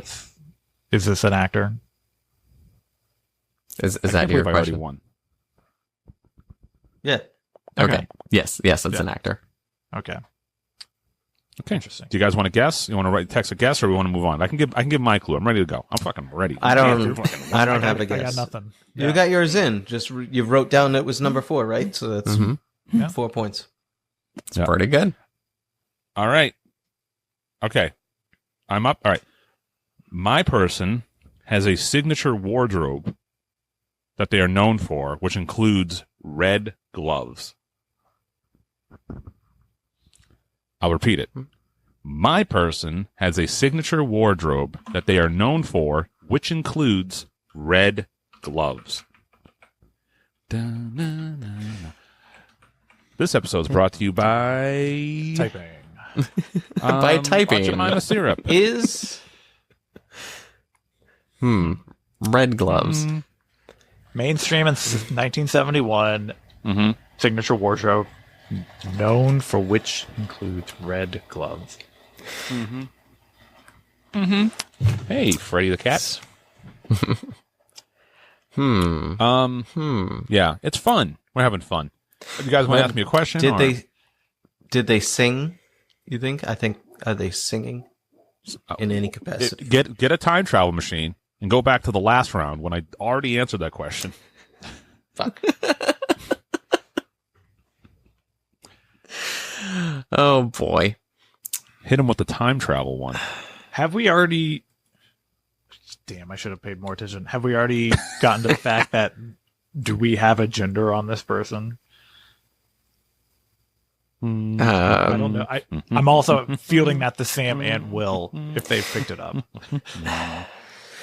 is this an actor? Is I that can't your believe I already question? won. Yeah. Okay. Yes, it's Yeah. an actor. Okay. Okay. Interesting. Do you guys want to guess? You want to write text a guess, or we want to move on? I can give my clue. I'm ready to go. I'm fucking ready. I don't I have a got guess. nothing. You Yeah. got yours in. Just you wrote down it was number 4, right? So that's Mhm. Yeah. 4 points. It's Yeah. pretty good. All right. Okay. I'm up. All right. My person has a signature wardrobe that they are known for, which includes red gloves. I'll repeat it. My person has a signature wardrobe that they are known for, which includes red gloves. Da-na-na-na. This episode is brought to you by Typing. By typing. Aunt Jemima syrup. Is Red gloves. Mainstream in 1971. Mm-hmm. Signature wardrobe, known for which includes red gloves. Hey, Freddy the Cat. Yeah, it's fun. We're having fun. You guys want to ask me a question? did they sing? You think? I think are they singing in any capacity? Get a time travel machine and go back to the last round when I already answered that question. Fuck. Oh boy. Hit him with the time travel one. Have we already? Damn, I should have paid more attention. Have we already gotten to the fact that do we have a gender on this person? I don't know. I'm also fielding that to Sam and Will if they've picked it up.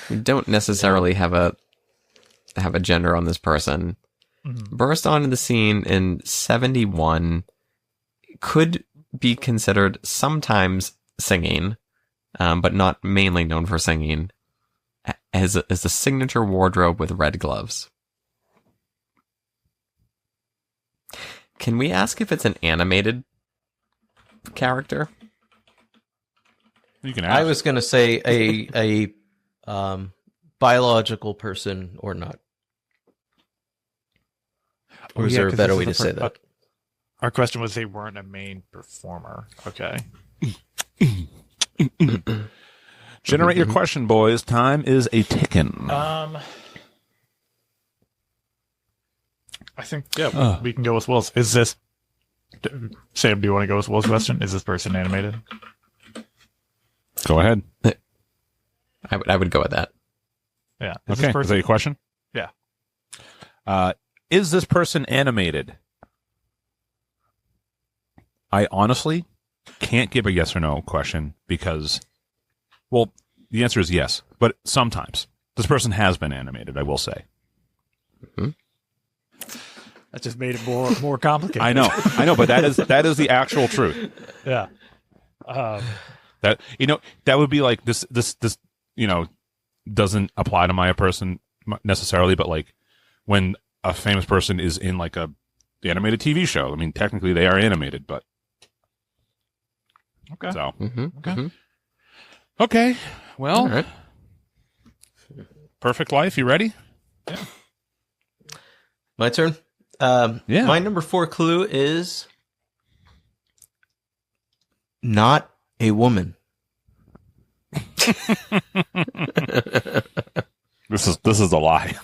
We don't necessarily have a gender on this person. Burst onto the scene in 71, could be considered sometimes singing, but not mainly known for singing, as the signature wardrobe with red gloves. Can we ask if it's an animated character? You can ask. I was going to say a biological person or not. Or is there a better way to say that? Our question was they weren't a main performer. Okay. Generate your question, boys. Time is a ticking. I think, we can go with Will's. Is this... Sam, do you want to go with Will's question? Is this person animated? Go ahead. I would go with that. Yeah. Okay. Is that your question? Yeah. Is this person animated? I honestly can't give a yes or no question because, well, the answer is yes, but sometimes. This person has been animated, I will say. Mm-hmm. That just made it more complicated. I know, but that is the actual truth. Yeah. That that would be like this doesn't apply to my person necessarily, but like when a famous person is in like a animated TV show, I mean technically they are animated, but okay. So Okay. Okay. Well, all right. Perfect Life. You ready? Yeah. My turn. Yeah. My number 4 clue is not a woman. This is a lie.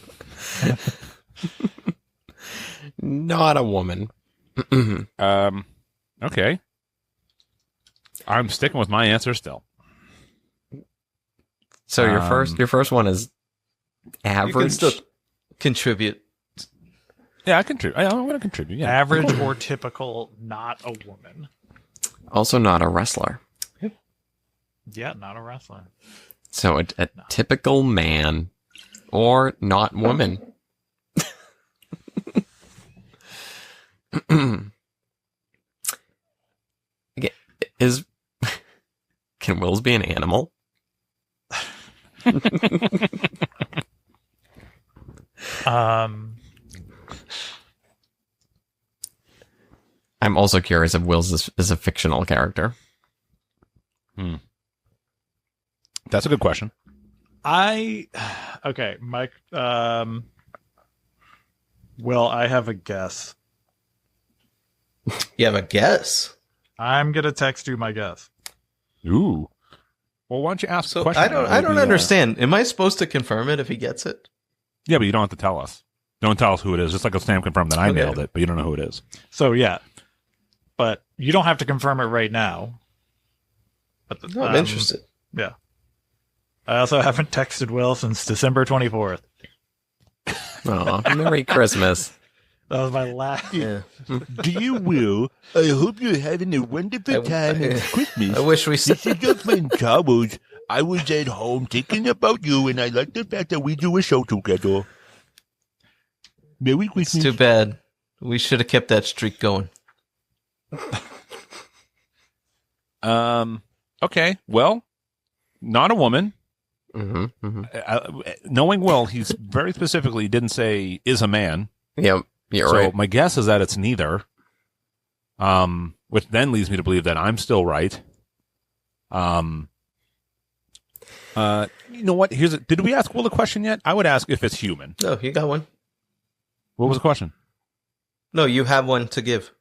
Not a woman. Okay. I'm sticking with my answer still. So your first one is average. You can still contribute. Yeah, I contribute. I'm going to contribute. Yeah. Average or typical, not a woman. Also not a wrestler. Yeah, not a wrestler. So a typical man or not woman. Can Wills be an animal? I'm also curious if Wills is a fictional character. That's a good question. Okay, Mike. Well, I have a guess. You have a guess? I'm gonna text you my guess. Ooh. Well, why don't you ask the So question? I don't understand. Am I supposed to confirm it if he gets it? Yeah, but you don't have to tell us. Don't tell us who it is. Just like a Sam confirmed that I Okay. nailed it, but you don't know who it is. So yeah, but you don't have to confirm it right now. But No, I'm interested. Yeah. I also haven't texted Will since December 24th. Oh, Merry Christmas. That was my last. Yeah. Do you, Will? I hope you're having a wonderful time. It's Christmas. I wish we said. This is your friend Charles. I was at home thinking about you, and I like the fact that we do a show together. Merry It's Christmas. too bad. We should have kept that streak going. Okay. Well, not a woman. Knowing Will, he's very specifically didn't say is a man. Yep, you're So right. my guess is that it's neither. Which then leads me to believe that I'm still right. You know what? Did we ask Will a question yet? I would ask if it's human. No, you got one. What was the question? No, you have one to give.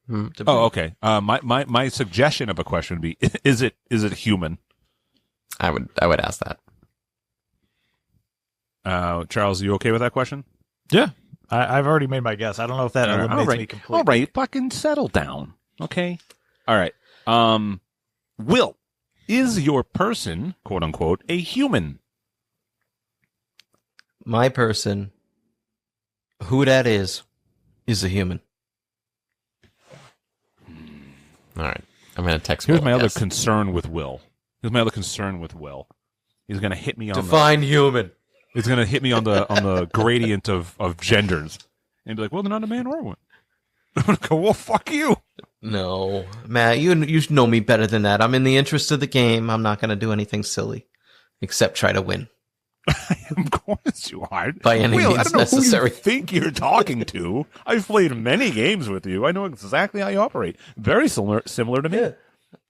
Oh, okay. My suggestion of a question would be: is it human? I would ask that. Charles, are you okay with that question? Yeah. I've already made my guess. I don't know if that eliminates me completely. All right, fucking settle down. Okay. All right. Will, is your person, quote unquote, a human? My person, who that is a human. All right. I'm going to text Here's Will, my I other guess. concern with Will. He's going to hit me on Define human. He's going to hit me on the gradient of genders and be like, well, they're not a man or a woman. I'm going to go, well, fuck you. No, Matt, you know me better than that. I'm in the interest of the game. I'm not going to do anything silly, except try to win. I'm going too hard. By any Will, means I don't know necessary. who you think you're talking to. I've played many games with you. I know exactly how you operate. Very similar to me. Yeah.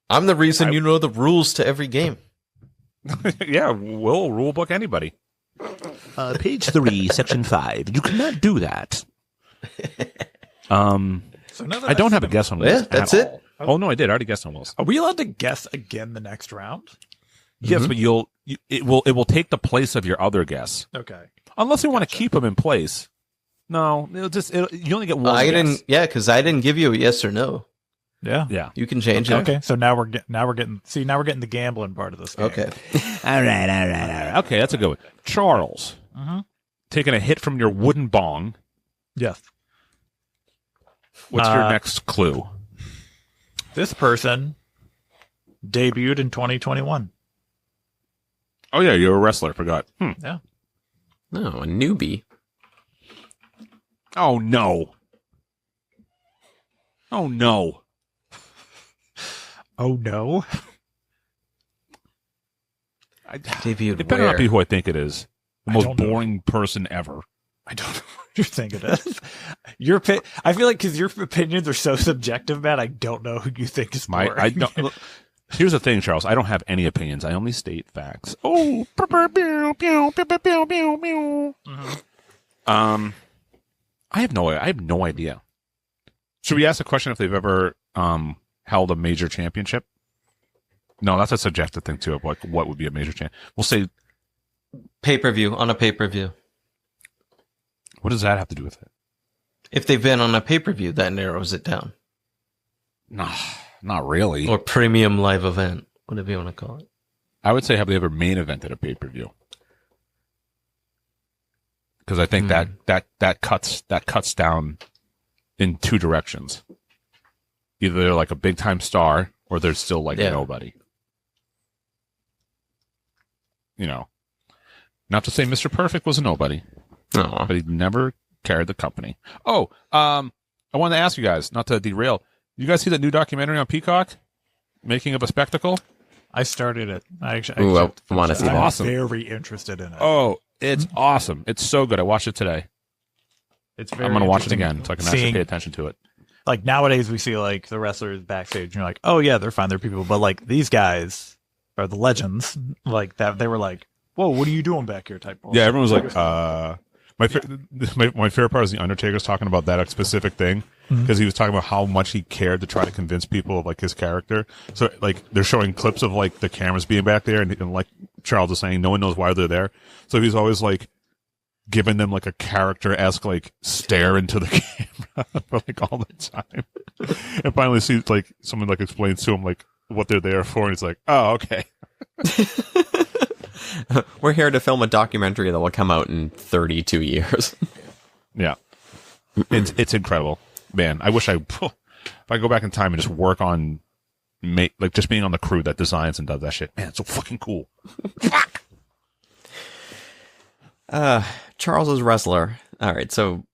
I'm the reason you know the rules to every game. Yeah, Will rule book anybody. Page 3, section 5. You cannot do that. So now that I don't I've have a seen guess on Yeah, Will's. that's at it. all. Oh no, I did. I already guessed on Will's. Are we allowed to guess again the next round? Yes, but it will take the place of your other guess, Okay. unless you want to keep them in place. No, you only get one. I guess. didn't. Yeah, because I didn't give you a yes or no. Yeah. Yeah. You can change it. Okay. So now we're getting the gambling part of this game. Okay. All right. Okay, that's a good one. Charles, taking a hit from your wooden bong. Yes. What's your next clue? This person debuted in 2021. Oh yeah, you're a wrestler. Forgot. Yeah. No, a newbie. Oh no. Oh no. Oh no. Debuted It better where? not be who I think it is. The I most don't know. boring person ever. I don't know what you think it is. I feel like because your opinions are so subjective, Matt. I don't know who you think is boring. I don't. Look, here's the thing, Charles. I don't have any opinions. I only state facts. Oh. I have no idea. Should we ask a question if they've ever held a major championship? No, that's a subjective thing too. Of like, what would be a major champ? We'll say. Pay-per-view, on a pay-per-view. What does that have to do with it? If they've been on a pay-per-view, that narrows it down. No, not really. Or premium live event, whatever you want to call it. I would say, have they ever main evented a pay-per-view? Because I think that cuts down in two directions. Either they're like a big time star, or they're still like nobody. You know, not to say Mr. Perfect was a nobody, Oh, but he never carried the company. Oh, I wanted to ask you guys, not to derail. You guys see that new documentary on Peacock, Making of a Spectacle? I started it. I actually Ooh, I want to see I'm that. Awesome. very interested in it. Oh, it's awesome! It's so good. I watched it today. It's very I'm going to watch it interesting again so I can actually seeing- pay attention to it. Like nowadays, we see like the wrestlers backstage, and you're like, oh yeah, they're fine, they're people. But like these guys are the legends. Like that, they were like, whoa, what are you doing back here? Type. Yeah, everyone was like, my favorite part is the Undertaker's talking about that specific thing because he was talking about how much he cared to try to convince people of like his character. So like they're showing clips of like the cameras being back there, and like Charles is saying, no one knows why they're there. So he's always like giving them like a character-esque like stare into the camera for like all the time. And finally, sees like someone like explains to him like what they're there for, and he's like, oh, okay. we're here to film a documentary that will come out in 32 years. Yeah, it's incredible, man. I wish if I go back in time and just work on just being on the crew that designs and does that shit. Man, it's so fucking cool. Fuck. Charles is wrestler. All right, so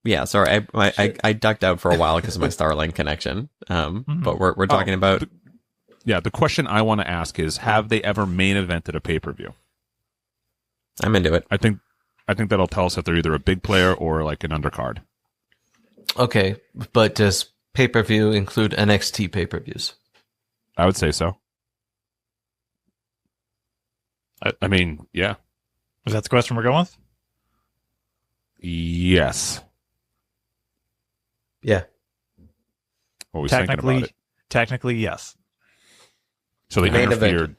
yeah, sorry, I ducked out for a while because of my Starlink connection. But we're talking about. Yeah, the question I want to ask is: have they ever main evented a pay per view? I'm into it. I think that'll tell us if they're either a big player or like an undercard. Okay, but does pay-per-view include NXT pay-per-views? I would say so. I mean, yeah. Is that the question we're going with? Yes. Yeah. What were we thinking about it? Technically, yes. So they Main interfered. event.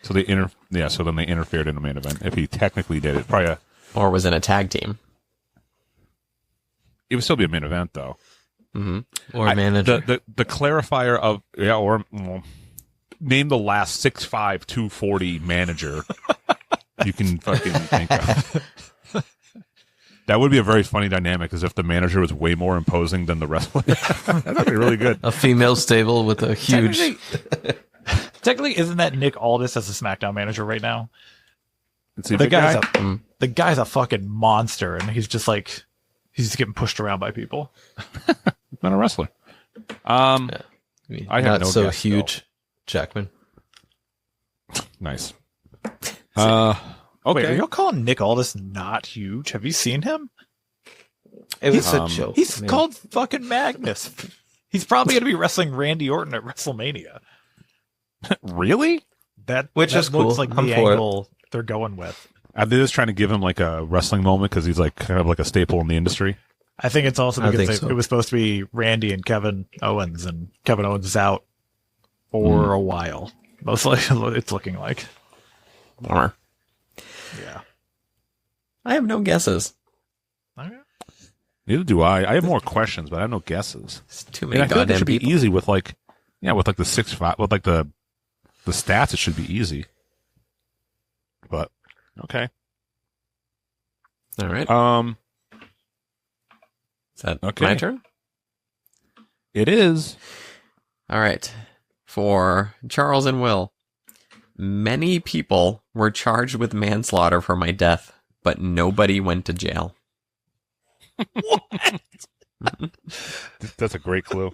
So then they interfered in the main event. If he technically did it, probably Or was in a tag team. it would still be a main event though. Or manager. The clarifier of name the last 6'5", 240 manager you can fucking think of. That would be a very funny dynamic, as if the manager was way more imposing than the wrestler. That'd be really good. A female stable with a huge. Technically, isn't that Nick Aldis as a SmackDown manager right now? It's a The big guy. the guy's a fucking monster, and he's just getting pushed around by people. Not a wrestler. I have Not no so guess, huge, Jackman. Nice. Wait, Okay. are y'all calling Nick Aldis not huge? Have you seen him? It was a joke. He's man. called fucking Magnus. He's probably going to be wrestling Randy Orton at WrestleMania. Really? Which that is cool. looks like I'm the for it. angle they're going with. Are they just trying to give him like a wrestling moment because he's like kind of like a staple in the industry? I think it's also I because think so. it was supposed to be Randy and Kevin Owens, and Kevin Owens is out for a while. Mostly, it's looking like. Bummer. Yeah. I have no guesses. Okay. Neither do I. I have more questions, but I have no guesses. It's too And many I feel like it goddamn should be people. easy with like, with like the 6'5", with like the stats. It should be easy. But okay. All right. Is that okay. my turn? It is. All right. For Charles and Will, many people were charged with manslaughter for my death, but nobody went to jail. That's a great clue.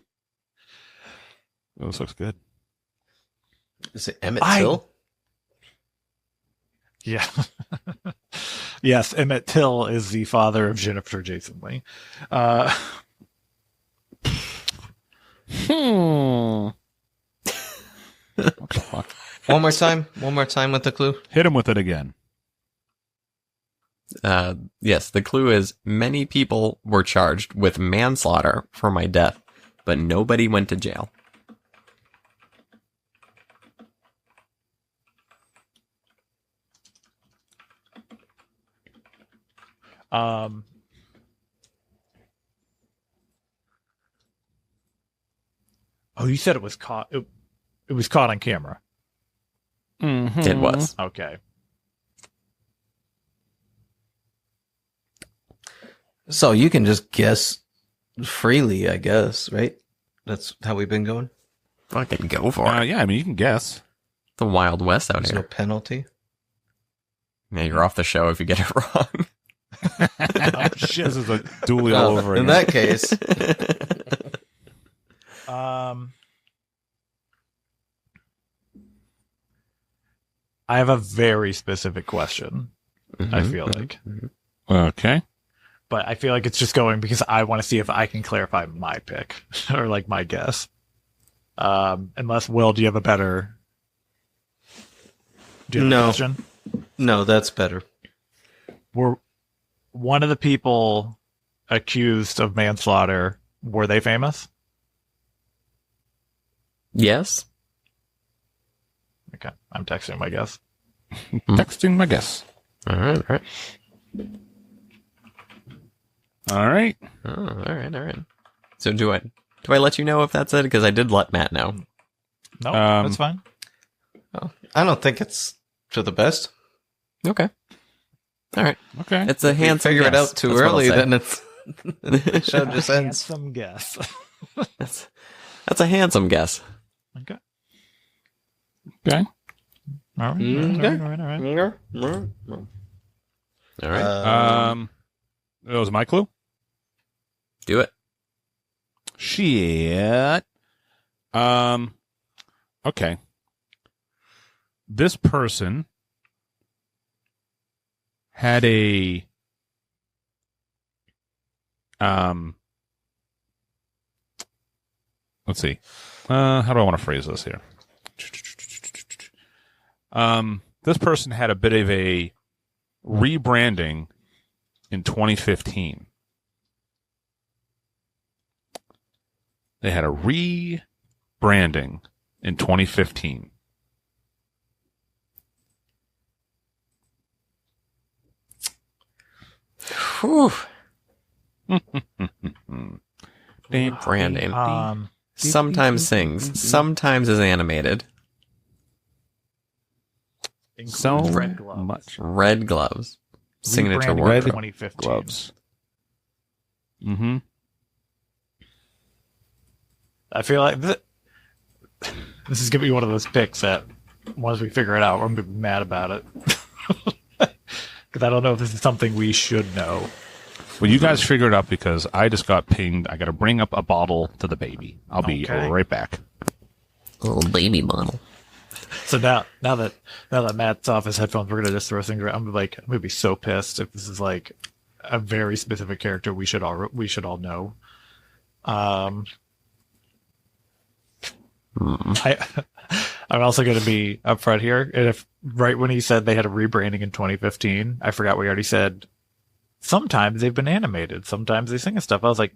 Oh, this looks good. Is it Emmett Till? Yeah. Yes, Emmett Till is the father of Jennifer Jason Leigh. What the fuck? One more time. One more time with the clue. Hit him with it again. Yes, the clue is many people were charged with manslaughter for my death, but nobody went to jail. Oh, you said it was caught. It was caught on camera. It was. Okay. So you can just guess freely, I guess, right? That's how we've been going. Fucking go for it. Yeah, I mean, you can guess. The Wild West out There's no here. penalty. Yeah, you're off the show if you get it wrong. Oh, shit. This is a dually all over In again. that case, I have a very specific question. I feel like, Okay. but I feel like it's just going because I want to see if I can clarify my pick or like my guess. Unless Will, do you have a better? Do you have a No. question? no, that's better. Were one of the people accused of manslaughter, were they famous? Yes. Okay, I'm texting my guess. Texting my guess. All right. All right. All right. Oh, all right. All right. So do I let you know if that's it? Because I did let Matt know. No, Um, that's fine. Oh, I don't think it's for the best. Okay. All right. Okay. It's a If you handsome figure it guess. out too That's what I'll early, say. then it's the show just ends. Handsome guess. That's a handsome guess. Okay. Okay. All right. Okay. All right. All right. That was my clue. Do it. Shit. Okay. This person had a let's see. How do I want to phrase this here? This person had a bit of a rebranding in 2015. They had a rebranding in 2015. Whew. Branding. Sometimes sings, sometimes is animated. So Red Gloves. much. Red Gloves. Signature Rebranding in wardrobe. 2015. Gloves. Mm-hmm. I feel like this is gonna be one of those picks that once we figure it out, we're gonna be mad about it. Because I don't know if this is something we should know. Well, you guys figure it out because I just got pinged. I got to bring up a bottle to the baby. I'll be Okay. right back. Little baby bottle. So now that Matt's off his headphones, we're gonna just throw things around. I'm gonna be so pissed if this is like a very specific character we should all know. I'm also going to be upfront here. And if right when he said they had a rebranding in 2015, I forgot we already said sometimes they've been animated, sometimes they sing and stuff. I was like,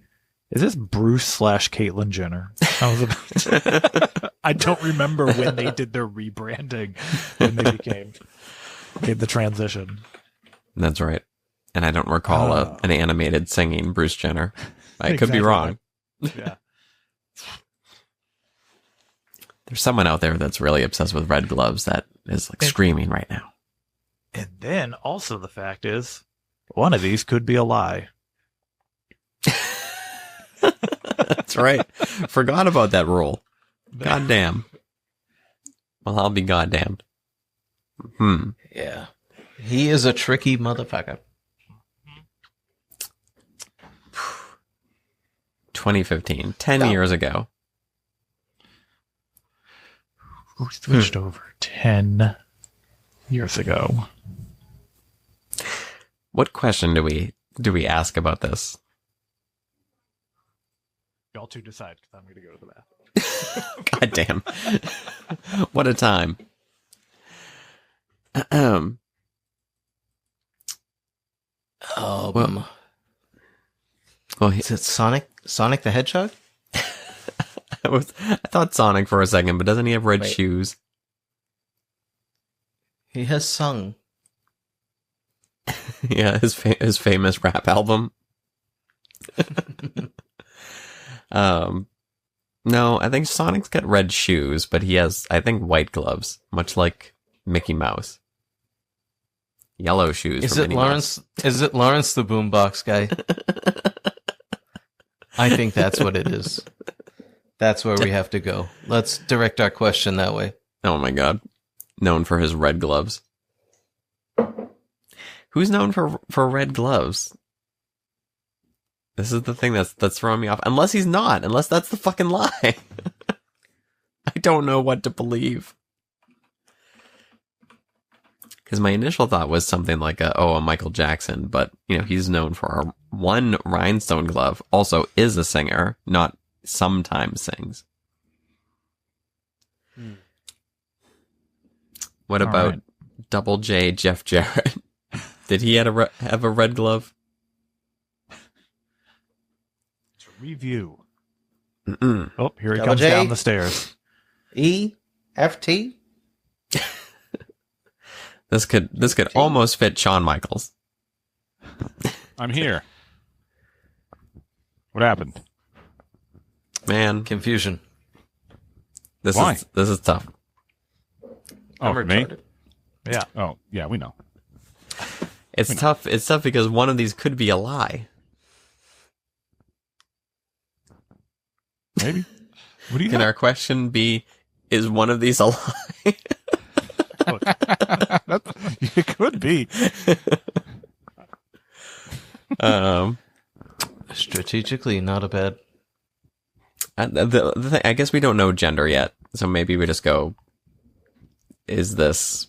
is this Bruce / Caitlyn Jenner? I don't remember when they did their rebranding, when they made the transition. That's right. And I don't recall an animated singing Bruce Jenner. I could be Exactly. wrong. Yeah. There's someone out there that's really obsessed with Red Gloves that is like screaming right now. And then also the fact is, one of these could be a lie. That's right. Forgot about that rule. Goddamn. Well, I'll be goddamned. Yeah. He is a tricky motherfucker. 2015. 10 years ago. Who switched over 10 years ago? What question do we ask about this? Y'all two decide, because I'm going to go to the bathroom. Goddamn. What a time. Well, Is it Sonic? Sonic the Hedgehog? I thought Sonic for a second, but doesn't he have red Wait. shoes? He has sung. Yeah, his famous rap album. No, I think Sonic's got red shoes, but he has, I think, white gloves, much like Mickey Mouse. Yellow shoes. Is for it Minnie Lawrence? Is it Lawrence the Boombox guy? I think that's what it is. That's where we have to go. Let's direct our question that way. Mouse. Oh my god, known for his red gloves. Who's known for red gloves? This is the thing that's throwing me off. Unless he's not. Unless that's the fucking lie. I don't know what to believe. Because my initial thought was something like a Michael Jackson, but he's known for one rhinestone glove. Also, is a singer, not sometimes sings. What All about right. Double J Jeff Jarrett? Did he have a red glove? To review. Mm-mm. Oh, here he Double comes J. down the stairs. EFT? This could almost fit Shawn Michaels. I'm here. What happened? Man, Confusion. Why? This is tough. Oh, I'm me? retarded. Yeah. Oh, yeah, we know. It's tough. It's tough because one of these could be a lie. Maybe. What do you Can know? our question be, is one of these a lie? It could be. Strategically, not a bad. The thing, I guess we don't know gender yet, so maybe we just go, is this...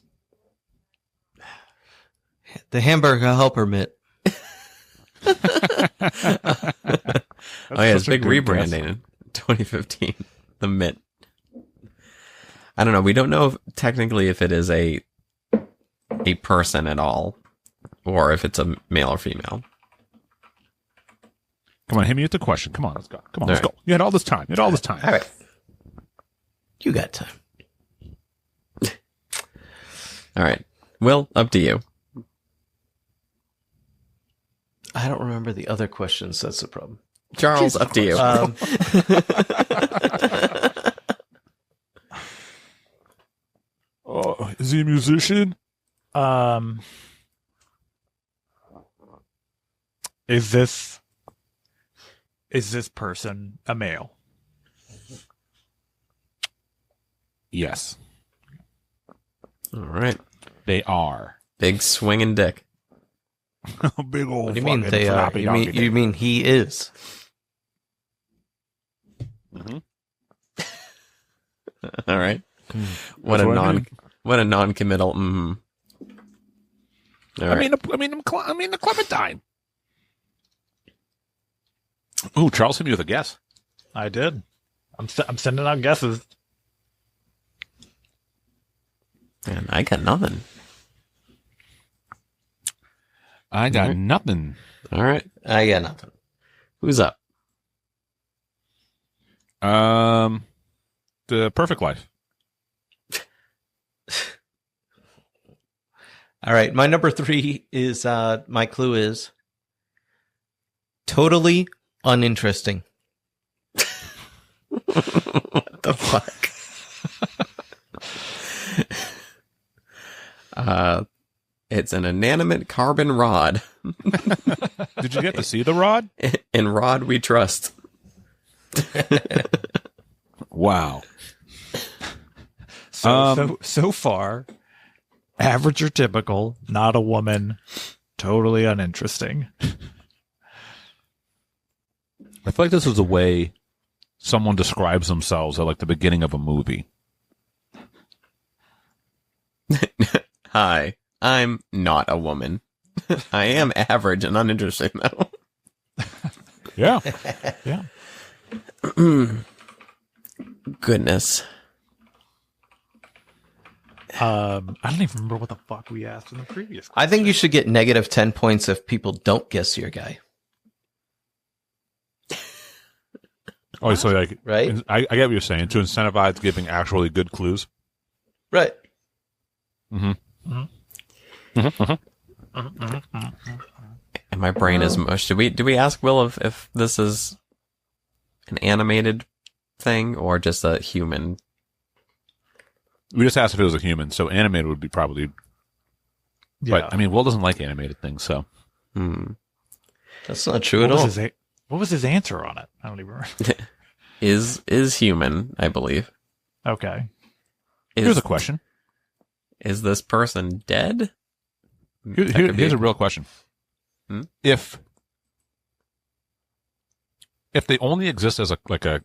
The hamburger helper mitt. Oh yeah, it's such a big good rebranding guess. in 2015. The mitt. I don't know. We don't know technically if it is a person at all, or if it's a male or female. Come on, hit me with the question. Come on, let's go. Come on, All let's right. go. You had all this time. All right. You got time. All right. Will, up to you. I don't remember the other questions. That's the problem. Charles, up to you. Is he a musician? Is this person a male? Yes, All right. they are. Big swinging dick. Big old. What do you mean fucking they are? floppy donkey You mean he is? dick. All right. That's what I mean. What a non-committal. Mm-hmm. All right. I mean, the Clementine. Ooh, Charles hit me with a guess. I did. I'm sending out guesses. Man, I got nothing. I got nothing. All right. I got nothing. Who's up? The Perfect Life. All right, my number 3 is my clue is totally uninteresting. What the fuck? It's an inanimate carbon rod. Did you get to see the rod? In Rod we trust. Wow. So far, average or typical, not a woman, totally uninteresting. I feel like this is the way someone describes themselves at like the beginning of a movie. Hi, I'm not a woman. I am average and uninteresting, though. Yeah. Yeah. Goodness. I don't even remember what the fuck we asked in the previous. I think you should get negative 10 points if people don't guess your guy. Oh, so like, Right? I get what you're saying. To incentivize giving actually good clues. Right. And my brain is mush. Do we ask Will if this is an animated thing or just a human? We just asked if it was a human, so animated would be probably. Yeah. But I mean, Will doesn't like animated things, so. That's not true at all. What was his answer on it? I don't even remember. Is human, I believe. Okay. Here's a question. Is this person dead? Here's a real question. If they only exist as a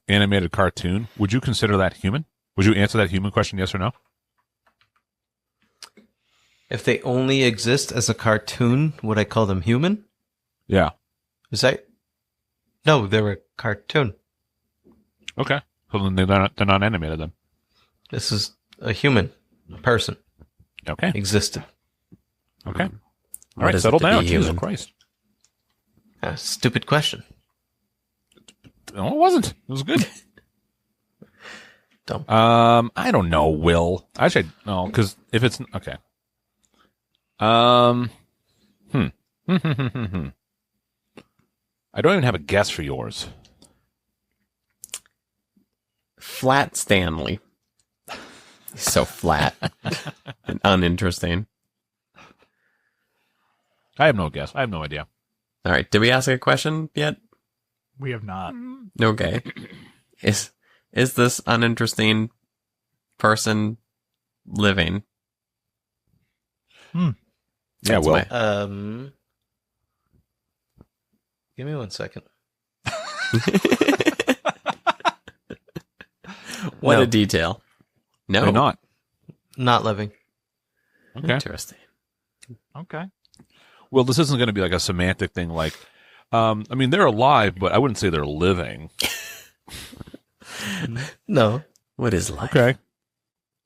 animated cartoon, would you consider that human? Would you answer that human question, yes or no? If they only exist as a cartoon, would I call them human? Yeah. Is that? No, they're a cartoon. Okay. So then they're not animated then. This is a human person Okay. existed. Okay. All What right, is it settle to be down. Jesus human? Christ. Stupid question. No, it wasn't. It was good. Dumb. I don't know, Will. Actually, no, because if it's okay. I don't even have a guess for yours. Flat Stanley. He's so flat and uninteresting. I have no guess. I have no idea. All right. Did we ask a question yet? We have not. Okay. Is this uninteresting person living? Yeah, That's Will. my- Give me 1 second. What No. a detail. No. They're not. Not living. Okay. Interesting. Okay. Well, this isn't going to be like a semantic thing. Like, I mean, they're alive, but I wouldn't say they're living. No. What is life? Okay.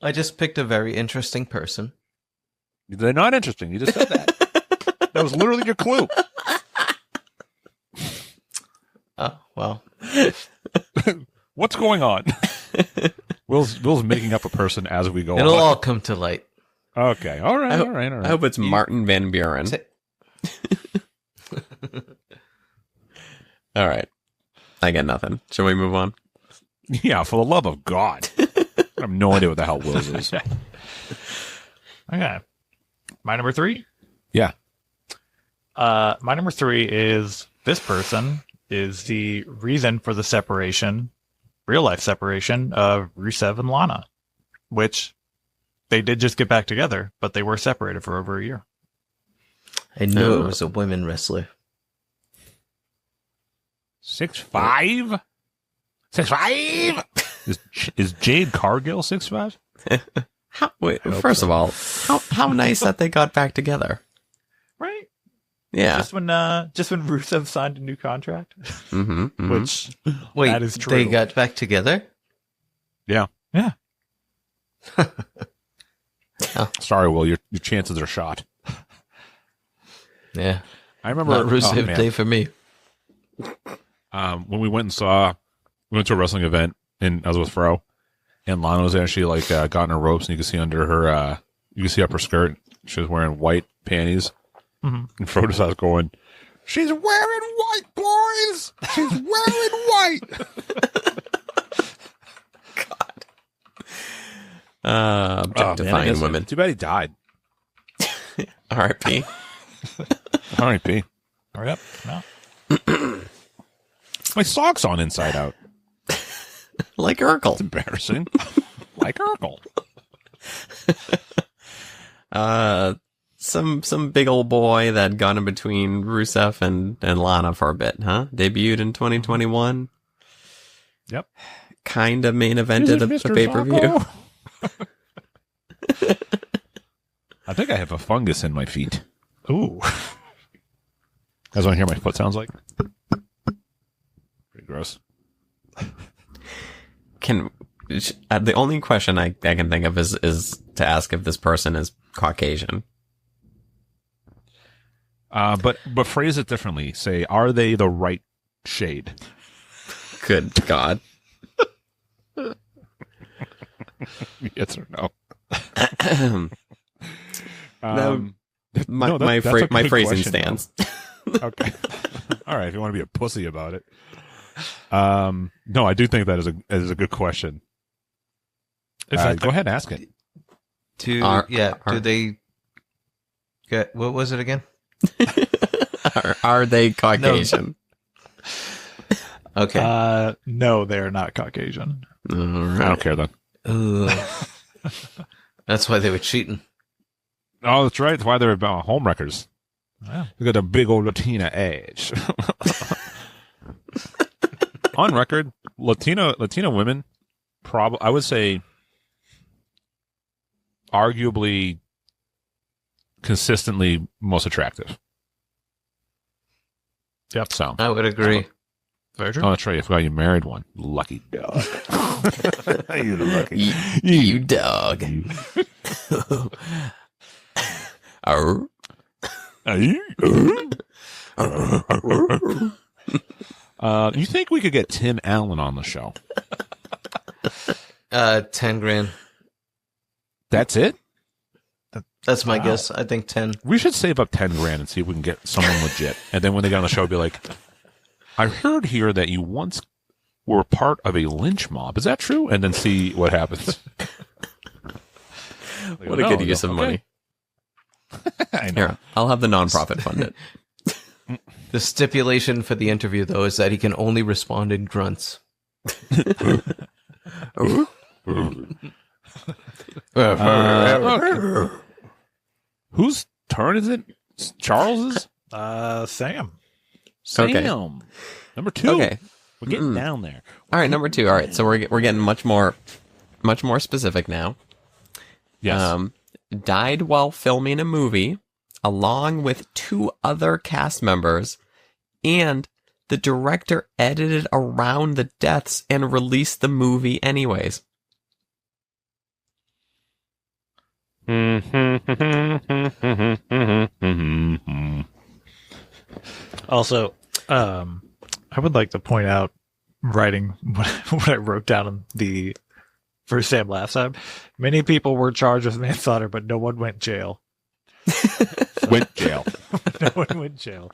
I just picked a very interesting person. They're not interesting. You just said that. That was literally your clue. Oh, well. What's going on? Will's making up a person as we go It'll on. all come to light. Okay. All right. I All right. All I right. hope it's Martin Van Buren. All right. I get nothing. Shall we move on? Yeah, for the love of God. I have no idea what the hell Will's is. Okay. My number 3? Yeah. My number 3 is this person is the reason for the separation, real life separation of Rusev and Lana, which they did just get back together, but they were separated for over a year. I knew it was a women wrestler. 6'5"? 6'5"? Is Jade Cargill 6'5"? First of all, how nice that they got back together. Right? Yeah. Just when Rusev signed a new contract, which Wait, that is true. they got back together? Yeah. Yeah. Sorry, Will, your chances are shot. Yeah. I remember Not Rusev Day for me. when we went to a wrestling event, and I was with Fro, and Lana was actually like got in her ropes, and you could see under her, you could see up her skirt. She was wearing white panties, and Fro just was going, "She's wearing white, boys. She's wearing white." Objectifying women. Too bad he died. R.I.P. R.I.P. Hurry up. No. My sock's on inside out. Like Urkel. Embarrassing. Like Urkel. Some big old boy that got in between Rusev and Lana for a bit, huh? Debuted in 2021. Yep. Kind of main evented a pay-per-view. I think I have a fungus in my feet. Ooh. Guys want to hear my foot sounds like? Pretty gross. The only question I can think of is to ask if this person is Caucasian. But phrase it differently. Say, are they the right shade? Good God. Yes or no? My phrasing stands. Okay. All right. If you want to be a pussy about it. No, I do think that is a good question. Go ahead and ask it. Do they get, what was it again? Are they Caucasian? Okay. No, they're not Caucasian. I don't care then. That's why they were cheating. Oh, that's right. That's why they're home wreckers. Yeah. They got a big old Latina age. On record, Latina women, I would say, arguably, consistently most attractive. Yep. So I would agree. Very true. Oh, that's right. I forgot you married one. Lucky dog. You dog. Arr. You think we could get Tim Allen on the show? 10 grand. That's it? That's my guess. I think 10. We should save up 10 grand and see if we can get someone legit. And then when they get on the show, be like, I heard here that you once were part of a lynch mob. Is that true? And then see what happens. What a good use of money. I know. Here, I'll have the nonprofit fund it. The stipulation for the interview, though, is that he can only respond in grunts. Whose turn is it? Charles's? Sam. Sam. Okay. Number 2. Okay. We're getting down there. All right, number 2. All right, so we're getting much more specific now. Yes. Died while filming a movie, along with 2 other cast members, and the director edited around the deaths and released the movie anyways. Also, I would like to point out, writing what I wrote down in for Sam Laughs at, many people were charged with manslaughter, but no one went jail. Went jail. No one went jail.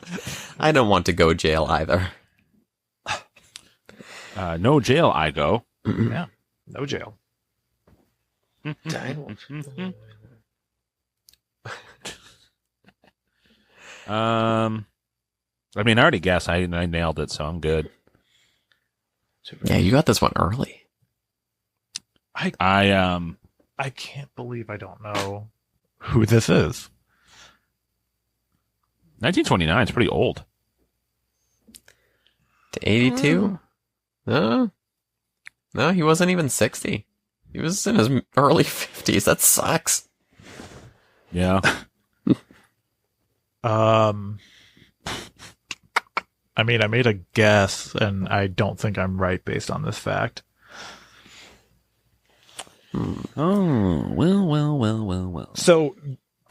I don't want to go jail either. No jail, I go. Yeah. No jail. Dino. I mean, I already guessed. I nailed it, so I'm good. Yeah, you got this one early. I can't believe I don't know who this is. 1929 is pretty old. To 82? No, he wasn't even 60. He was in his early 50s. That sucks. Yeah. I mean, I made a guess, and I don't think I'm right based on this fact. Oh, well. So,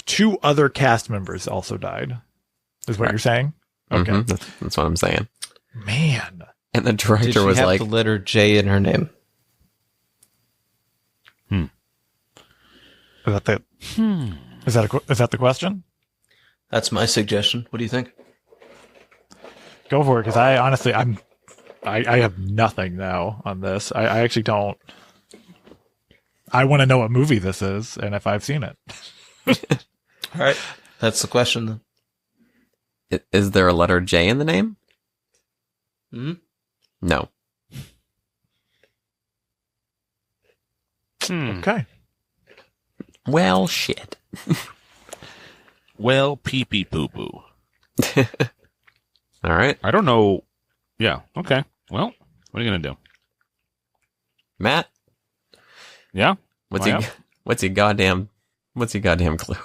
2 other cast members also died, is what you're saying? Okay. Mhm, that's what I'm saying. Man. And the Did director she was have like, the letter J in her name? Is that the, is that the question? That's my suggestion. What do you think? Go for it, because I honestly, I have nothing now on this. I actually don't. I want to know what movie this is, and if I've seen it. All right. That's the question then. is there a letter J in the name? Hmm? No. Okay. Well, shit. Well, pee-pee poo-poo. All right. I don't know. Yeah, okay. Well, what are you going to do? Matt, Yeah? what's Am I he? up? What's your goddamn clue?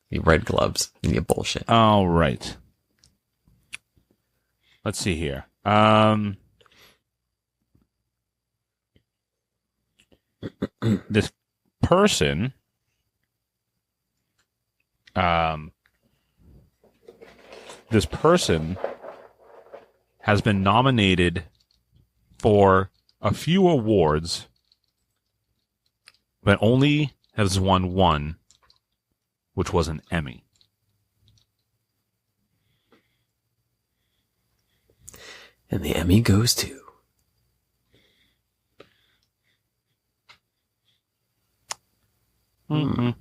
You red gloves and you bullshit. All right. Let's see here. This person, has been nominated for a few awards, but only has won one, which was an Emmy. And the Emmy goes to.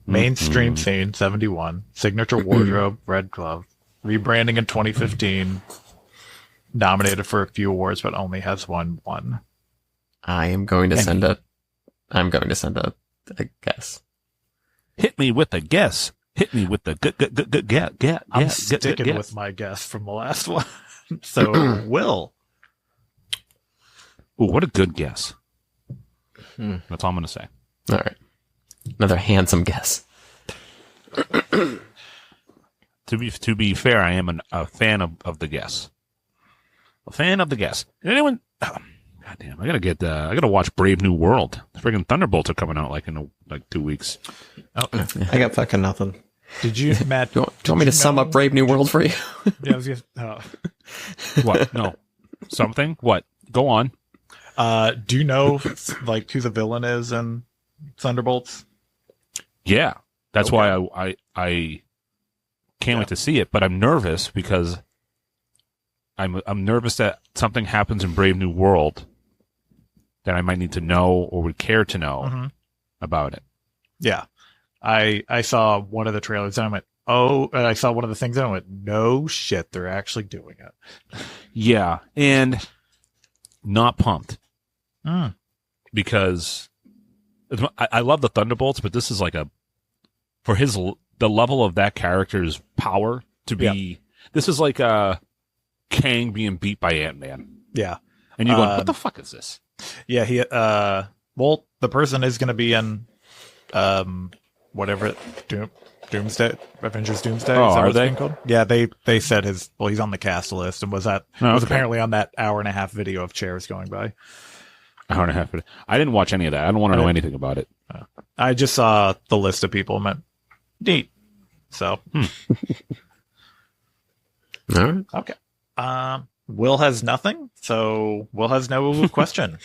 Mainstream scene, 71. Signature wardrobe, red glove. Rebranding in 2015. Nominated for a few awards, but only has won one. I'm going to send a guess. Hit me with a guess. Hit me with the get. I'm sticking with my guess from the last one. So, Will. Ooh, what a good guess. That's all I'm going to say. All right. Another handsome guess. To be fair, I am a fan of the guess. A fan of the guess. Anyone? Oh, goddamn! I gotta watch Brave New World. The friggin' Thunderbolts are coming out in 2 weeks. Oh, I got fucking nothing. Did you, Matt? Do you want me to sum up Brave New World for you? Yeah, I was gonna, What? No. Something? What? Go on. do you know who the villain is in Thunderbolts? Yeah, that's Okay. why I can't wait to see it. But I'm nervous because I'm nervous that something happens in Brave New World that I might need to know or would care to know about it. Yeah. I saw one of the trailers and I went, oh, and I saw one of the things and I went, no shit, they're actually doing it. Yeah, and not pumped because I love the Thunderbolts, but this is like the level of that character's power to be. Yeah. This is like Kang being beat by Ant-Man, Yeah. and you're going, "What the fuck is this?" Yeah, well, the person is going to be in, whatever, Doomsday, Avengers Doomsday. Oh, is that are what it's they? being called? Yeah, they said he's on the cast list and was okay. apparently on that hour and a half video of chairs going by. Hour and a half. I didn't watch any of that. I don't want to know anything about it. I just saw the list of people and went, neat. So, All right. okay. Will has nothing, so Will has no question.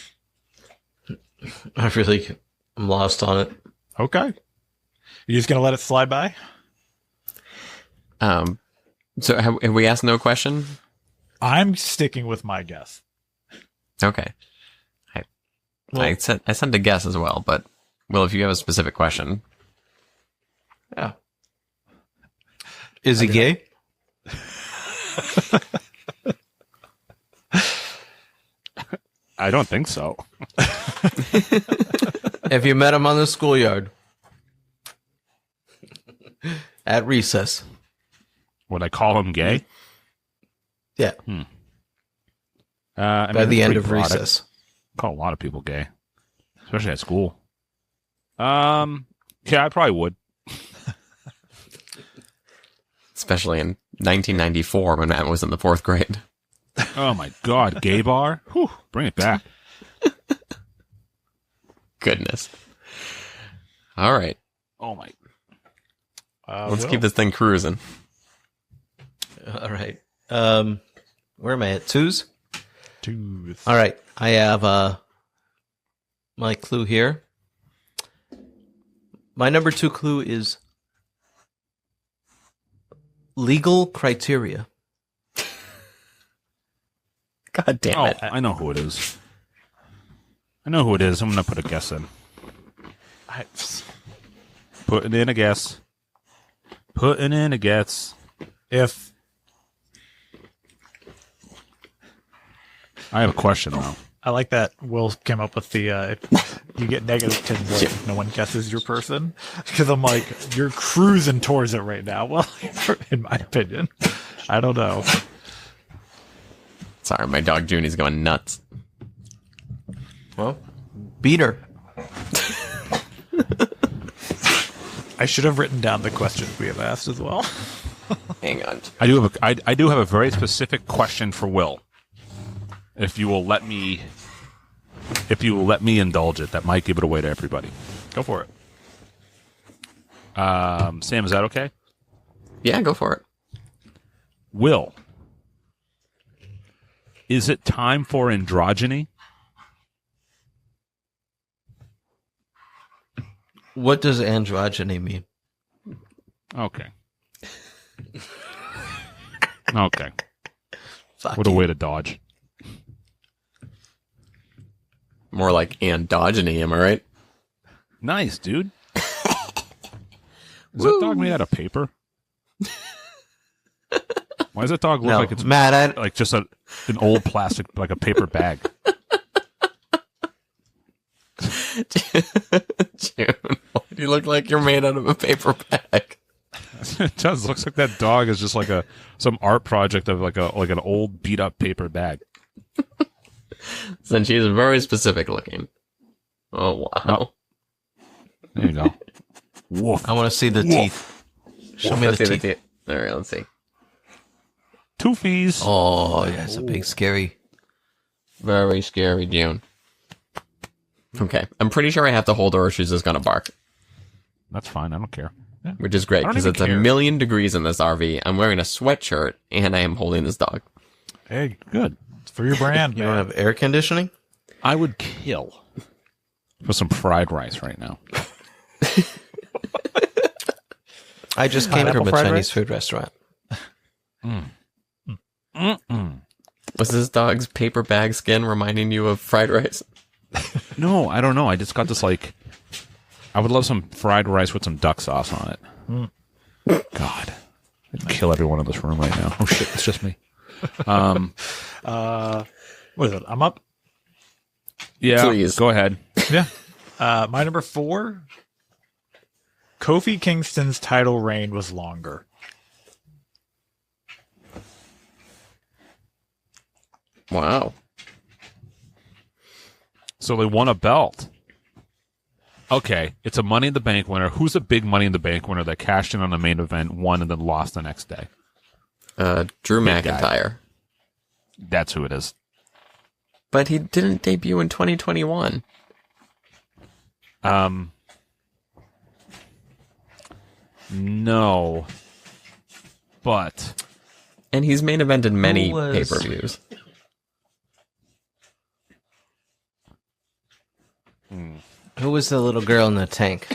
I'm lost on it. Okay. You just gonna let it slide by? So have we asked no question? I'm sticking with my guess. Okay. I sent a guess as well, but Will, if you have a specific question, Yeah. Is he gay? I don't think so. Have you met him on the schoolyard? At recess? Would I call him gay? Yeah. I By mean, the it's end pretty of broad. recess. I call a lot of people gay, especially at school. Yeah, I probably would. especially in 1994 when Matt was in the 4th grade. Oh my God, gay bar! Whew, bring it back. Goodness. All right. Oh my. Let's keep this thing cruising. All right. Where am I at? Twos? Twos. All right. I have my clue here. My number 2 clue is legal criteria. God damn Oh, it. I know who it is. I'm gonna put a guess in. Putting in a guess. If I have a question though. I like that Will came up with the if you get negative 10 points if no one guesses your person, because I'm like, you're cruising towards it right now. Well, in my opinion, I don't know. Sorry, my dog Junie's going nuts. Well, beat her. I should have written down the questions we have asked as well. Hang on. I do have a very specific question for Will. If you will let me indulge it, that might give it away to everybody. Go for it. Sam, is that okay? Yeah, go for it. Will, is it time for androgyny? What does androgyny mean? Okay. Okay. Fuck What a you. way to dodge. More like androgyny, am I right? Nice, dude. Is that dog made out of paper? Why does that dog look No, like it's Matt, like just an old plastic, like a paper bag? June, why do you look like you're made out of a paper bag? It does. Looks like that dog is just like some art project of like an old beat up paper bag. Then she's very specific looking. Oh, wow. There you go. Woof. I want to see the teeth. Show me Let's the see teeth. the teeth. All right, let's see. Two fees. Oh, yeah, it's a big scary. Very scary, June. Okay, I'm pretty sure I have to hold her or she's just gonna bark. That's fine. I don't care. Which is great, I don't because even it's a care. million degrees in this RV. I'm wearing a sweatshirt, and I am holding this dog. Hey, Good. it's for your brand, You man. don't have air conditioning? I would kill for some fried rice right now. I just came Pineapple from a fried Chinese rice? food restaurant. Was this dog's paper bag skin reminding you of fried rice? No, I don't know. I just got this like. I would love some fried rice with some duck sauce on it. God, I'd kill everyone in this room right now. Oh shit, it's just me. What is it? I'm up. Yeah, Please. go ahead. Yeah. My number 4. Kofi Kingston's title reign was longer. Wow. So they won a belt. Okay, it's a Money in the Bank winner. Who's a big Money in the Bank winner that cashed in on the main event, won, and then lost the next day? Drew Big guy. McIntyre. That's who it is. But he didn't debut in 2021. No. But And he's main evented many Who was- pay-per-views. Who was the little girl in the tank?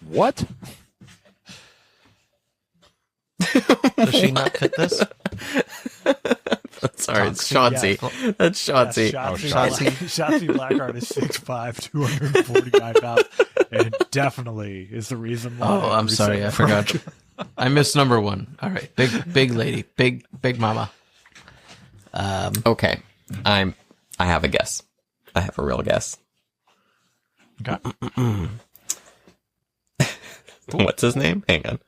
what? Does she not fit this? Toxic, it's Chauncey. yeah. That's Chauncey. Shotzi Blackheart is 6'5", 249 pounds, and definitely is the reason why. Oh, I'm sorry, I forgot. I missed number one. All right, big lady, big mama. Okay, I have a guess. I have a real guess. Okay. What's his name? Hang on.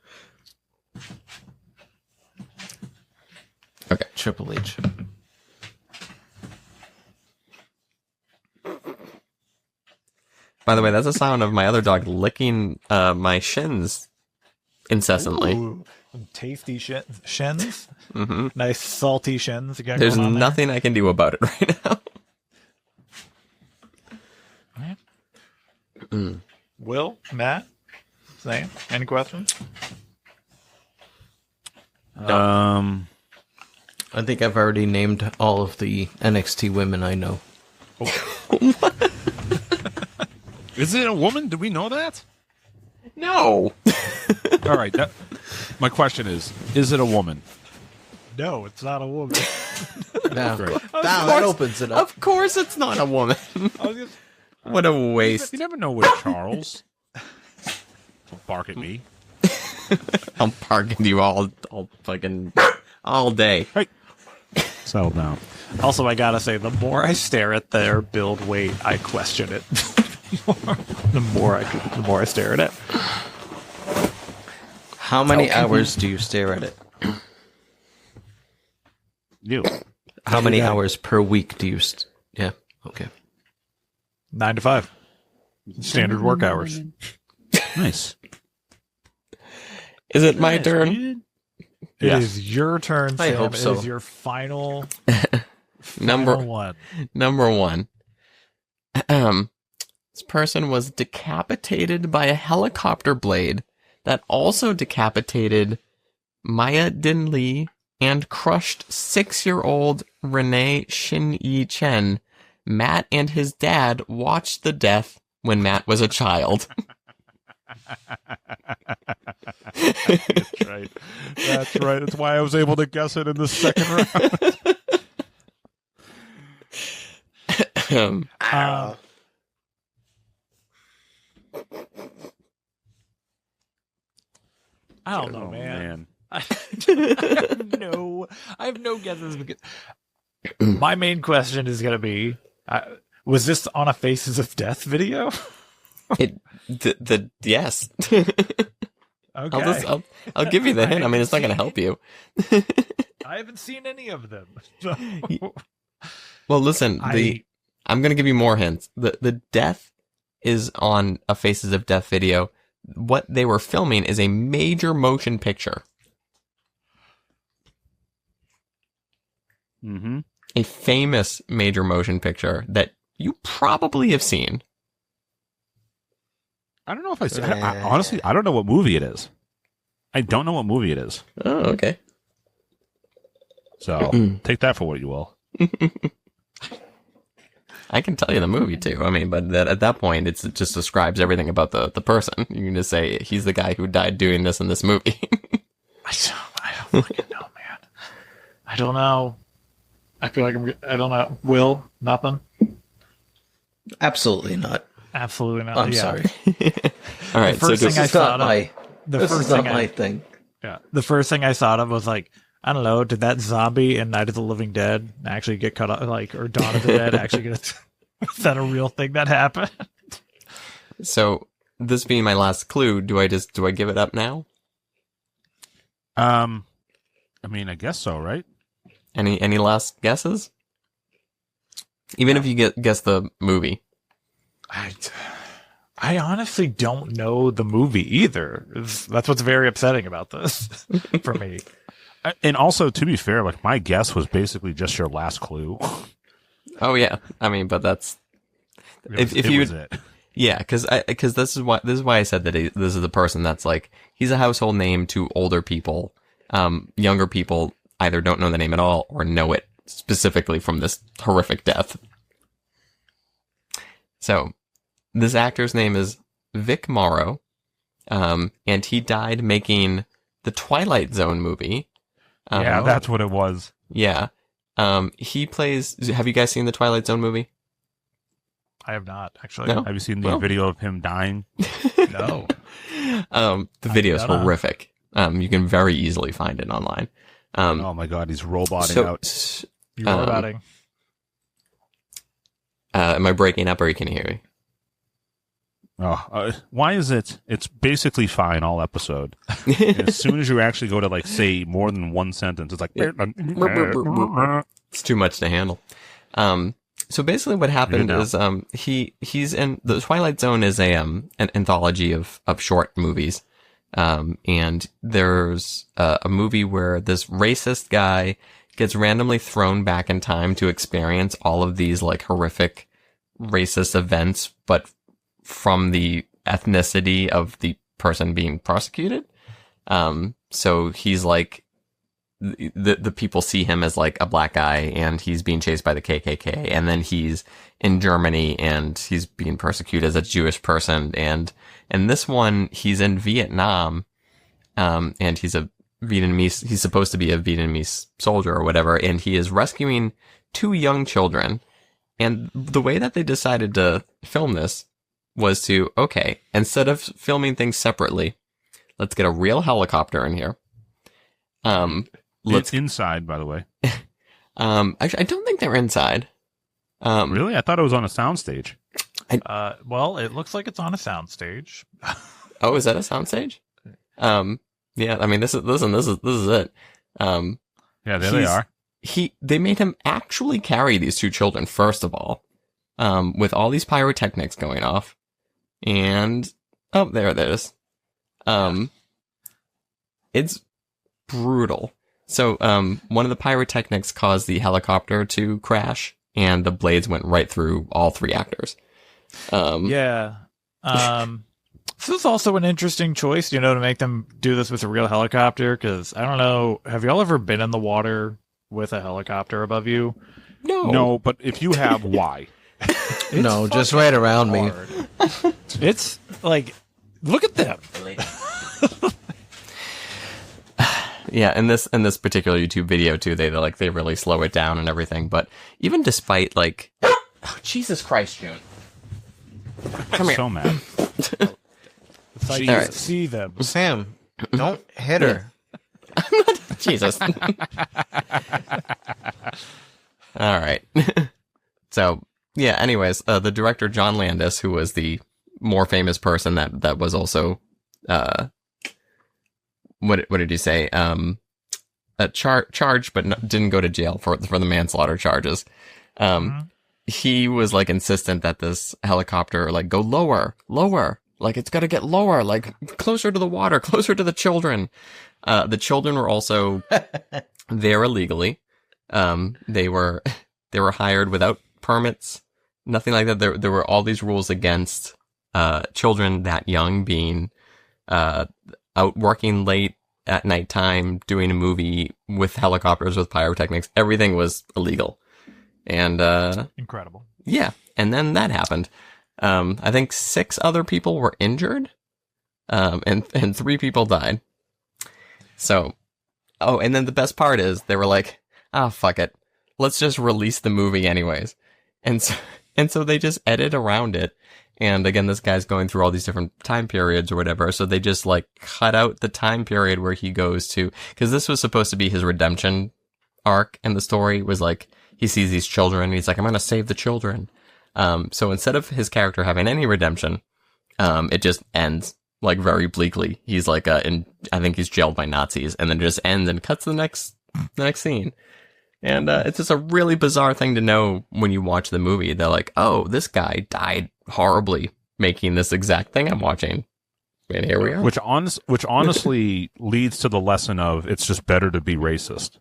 Okay. Triple H. By the way, that's the sound of my other dog licking my shins incessantly. Ooh, some tasty shins. Hmm Nice salty shins. You got There's going on there. nothing I can do about it right now. Will, Matt, Sam, any questions? I think I've already named all of the NXT women I know. Is it a woman? Do we know that? No. All right. My question is it a woman? No, it's not a woman. Now, Great. that opens it up. Of course it's not a woman. What a waste. You never know with Charles. Don't bark at me. I'm parking you all fucking all day. Hey. Settle down. Also, I gotta say, the more I stare at their build weight, I question it. the more I stare at it. How many hours do you stare at it? You. How many hours per week do you? Yeah. Okay. 9 to 5. Standard work hours. Nice. Is it my turn? It Yes. is your turn, I Sam. hope so. It is your final Number one. Number one. This person was decapitated by a helicopter blade that also decapitated Maya Din Lee and crushed 6-year-old Renee Shin Yi Chen. Matt and his dad watched the death when Matt was a child. That's right. That's right. That's why I was able to guess it in the second round. I don't know, Oh, man. I have no guesses. Because my main question is going to be, was this on a Faces of Death video? Yes. Okay. I'll give you the hint. I mean, it's not going to help you. I haven't seen any of them. Well, listen, I'm going to give you more hints. The death is on a Faces of Death video. What they were filming is a major motion picture. Mm-hmm. A famous major motion picture that you probably have seen. I don't know if honestly, I don't know what movie it is. I don't know what movie it is. Oh, okay. So take that for what you will. I can tell you the movie too. I mean, but at that point, it just describes everything about the person. You can just say he's the guy who died doing this in this movie. I don't fucking know, man. I don't know. I feel like I don't know. Will, nothing? Absolutely not. Absolutely not. I'm Yeah. sorry. All right. The first so thing I It's not thought of, my. the This first is not thing my thing. Yeah. The first thing I thought of was like, I don't know, did that zombie in Night of the Living Dead actually get cut off, or Dawn of the Dead actually get, is that a real thing that happened? So this being my last clue, do I give it up now? I mean, I guess so, right? Any last guesses? Even if you guess the movie. I honestly don't know the movie either. That's what's very upsetting about this for me. And also, to be fair, like my guess was basically just your last clue. Oh yeah, I mean, but that's if It you was it. yeah, because this is why I said that this is the person that's like he's a household name to older people. Younger people either don't know the name at all or know it specifically from this horrific death. So this actor's name is Vic Morrow, and he died making the Twilight Zone movie. Yeah, that's what it was. Yeah. He plays. Have you guys seen the Twilight Zone movie? I have not actually. No? Have you seen the video of him dying? No. The video is gotta- horrific. You can very easily find it online. Oh my God, he's roboting So, out. You're roboting. am I breaking up or can you hear me? Why is it? It's basically fine all episode. And as soon as you actually go to like say more than one sentence, it's like It's too much to handle. So basically what happened is, he's in the Twilight Zone is an anthology of short movies. And there's a movie where this racist guy gets randomly thrown back in time to experience all of these like horrific racist events, but from the ethnicity of the person being prosecuted. So he's like, the people see him as like a black guy and he's being chased by the KKK. And then he's in Germany and he's being persecuted as a Jewish person. And this one, he's in Vietnam. And he's supposed to be a Vietnamese soldier or whatever. And he is rescuing 2 young children. And the way that they decided to film this was to, okay, instead of filming things separately, let's get a real helicopter in here. It's inside, by the way. Actually, I don't think they're inside. Really? I thought it was on a soundstage. Well, it looks like it's on a soundstage. Oh, is that a soundstage? Yeah, I mean, this is it. Yeah, there they are. They made him actually carry these 2 children, first of all, with all these pyrotechnics going off. And, oh, there it is. It's brutal. So, one of the pyrotechnics caused the helicopter to crash, and the blades went right through all 3 actors. Yeah. This is also an interesting choice, to make them do this with a real helicopter, because, I don't know, have y'all ever been in the water with a helicopter above you? No, but if you have, why? No, just right around me. It's like, look at them. Yeah, in this particular YouTube video too, they really slow it down and everything. But even despite like, oh, Jesus Christ, June, come here. So mad. It's like All right. see them. Sam, don't hit her. Jesus. All right. So yeah. Anyways, the director John Landis, who was the more famous person that was also what did he say? Charged, but didn't go to jail for the manslaughter charges. He was like insistent that this helicopter like go lower, like it's got to get lower, like closer to the water, closer to the children. The children were also there illegally. They were hired without permits, nothing like that. There were all these rules against children that young being out working late at nighttime, doing a movie with helicopters, with pyrotechnics. Everything was illegal. And, Incredible. Yeah. And then that happened. I think 6 other people were injured. And 3 people died. So, oh, and then the best part is they were like, fuck it. Let's just release the movie anyways. And so they just edit around it. And again, this guy's going through all these different time periods or whatever. So they just like cut out the time period where he goes to, cause this was supposed to be his redemption arc. And the story was like, he sees these children and he's like, I'm going to save the children. So instead of his character having any redemption, it just ends like very bleakly. He's like, I think he's jailed by Nazis, and then just ends and cuts to the next scene. And, it's just a really bizarre thing to know when you watch the movie. They're like, oh, this guy died horribly making this exact thing I'm watching. And here we are. Which honestly leads to the lesson of it's just better to be racist.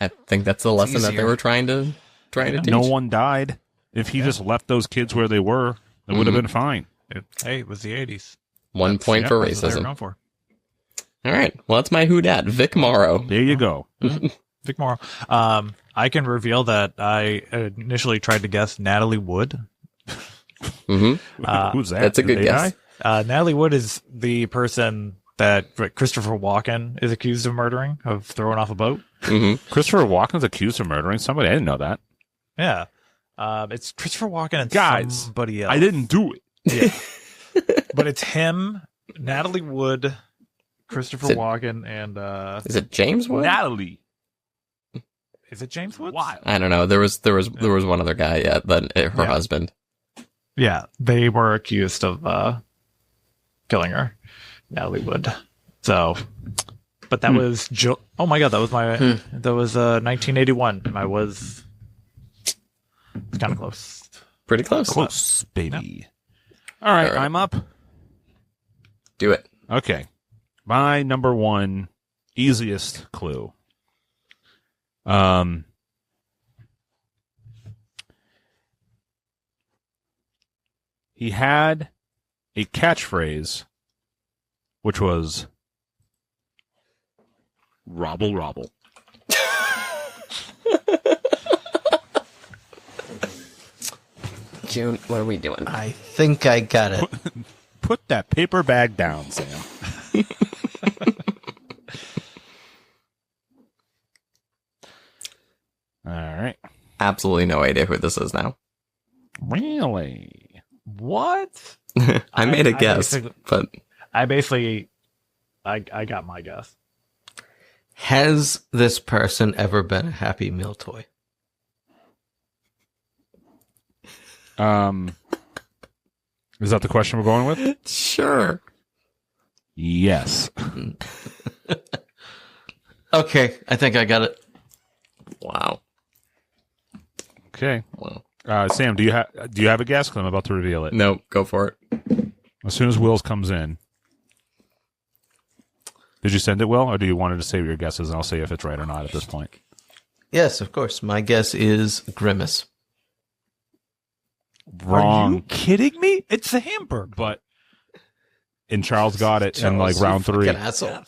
I think that's the lesson that they were trying to teach. No one died. If he just left those kids where they were, it would have been fine. Hey, it was the 80s. 1 point for That's what they were racism. known for. All right. Well, that's my Who Dat, Vic Morrow. There you go. Vic Morrow. I can reveal that I initially tried to guess Natalie Wood. Mm-hmm. Who's that? That's a Did good they guess. die? Natalie Wood is the person that Christopher Walken is accused of murdering, of throwing off a boat. Christopher Walken's accused of murdering somebody. I didn't know that. Yeah. It's Christopher Walken and Guys, somebody else. I didn't do it. Yeah. But it's him, Natalie Wood, Christopher Walken, and Is it James Wood? Natalie. is it James Woods? Wild. I don't know. There was one other guy. Yeah, then her husband. Yeah, they were accused of killing her, Natalie Wood. So, but that was oh my god, that was 1981. I was kind of close. Pretty close. Close, baby. All right, I'm up. Do it. Okay. My number one easiest clue. He had a catchphrase, which was "Robble robble." June, what are we doing? I think I got it. Put that paper bag down, Sam. All right. Absolutely no idea who this is now. Really? What? I made a guess, but I got my guess. Has this person ever been a Happy Meal toy? Is that the question we're going with? sure. Yes. Okay, I think I got it. Wow. Okay. Well, Sam, do you have a guess? 'Cause I'm about to reveal it. no, go for it. As soon as Will's comes in. Did you send it, Will, or do you want to save your guesses and I'll say if it's right or not at this point? Yes, of course. My guess is Grimace. Wrong. Are you kidding me? It's a hamburger. But and Charles got it in like round 3. Fucking asshole.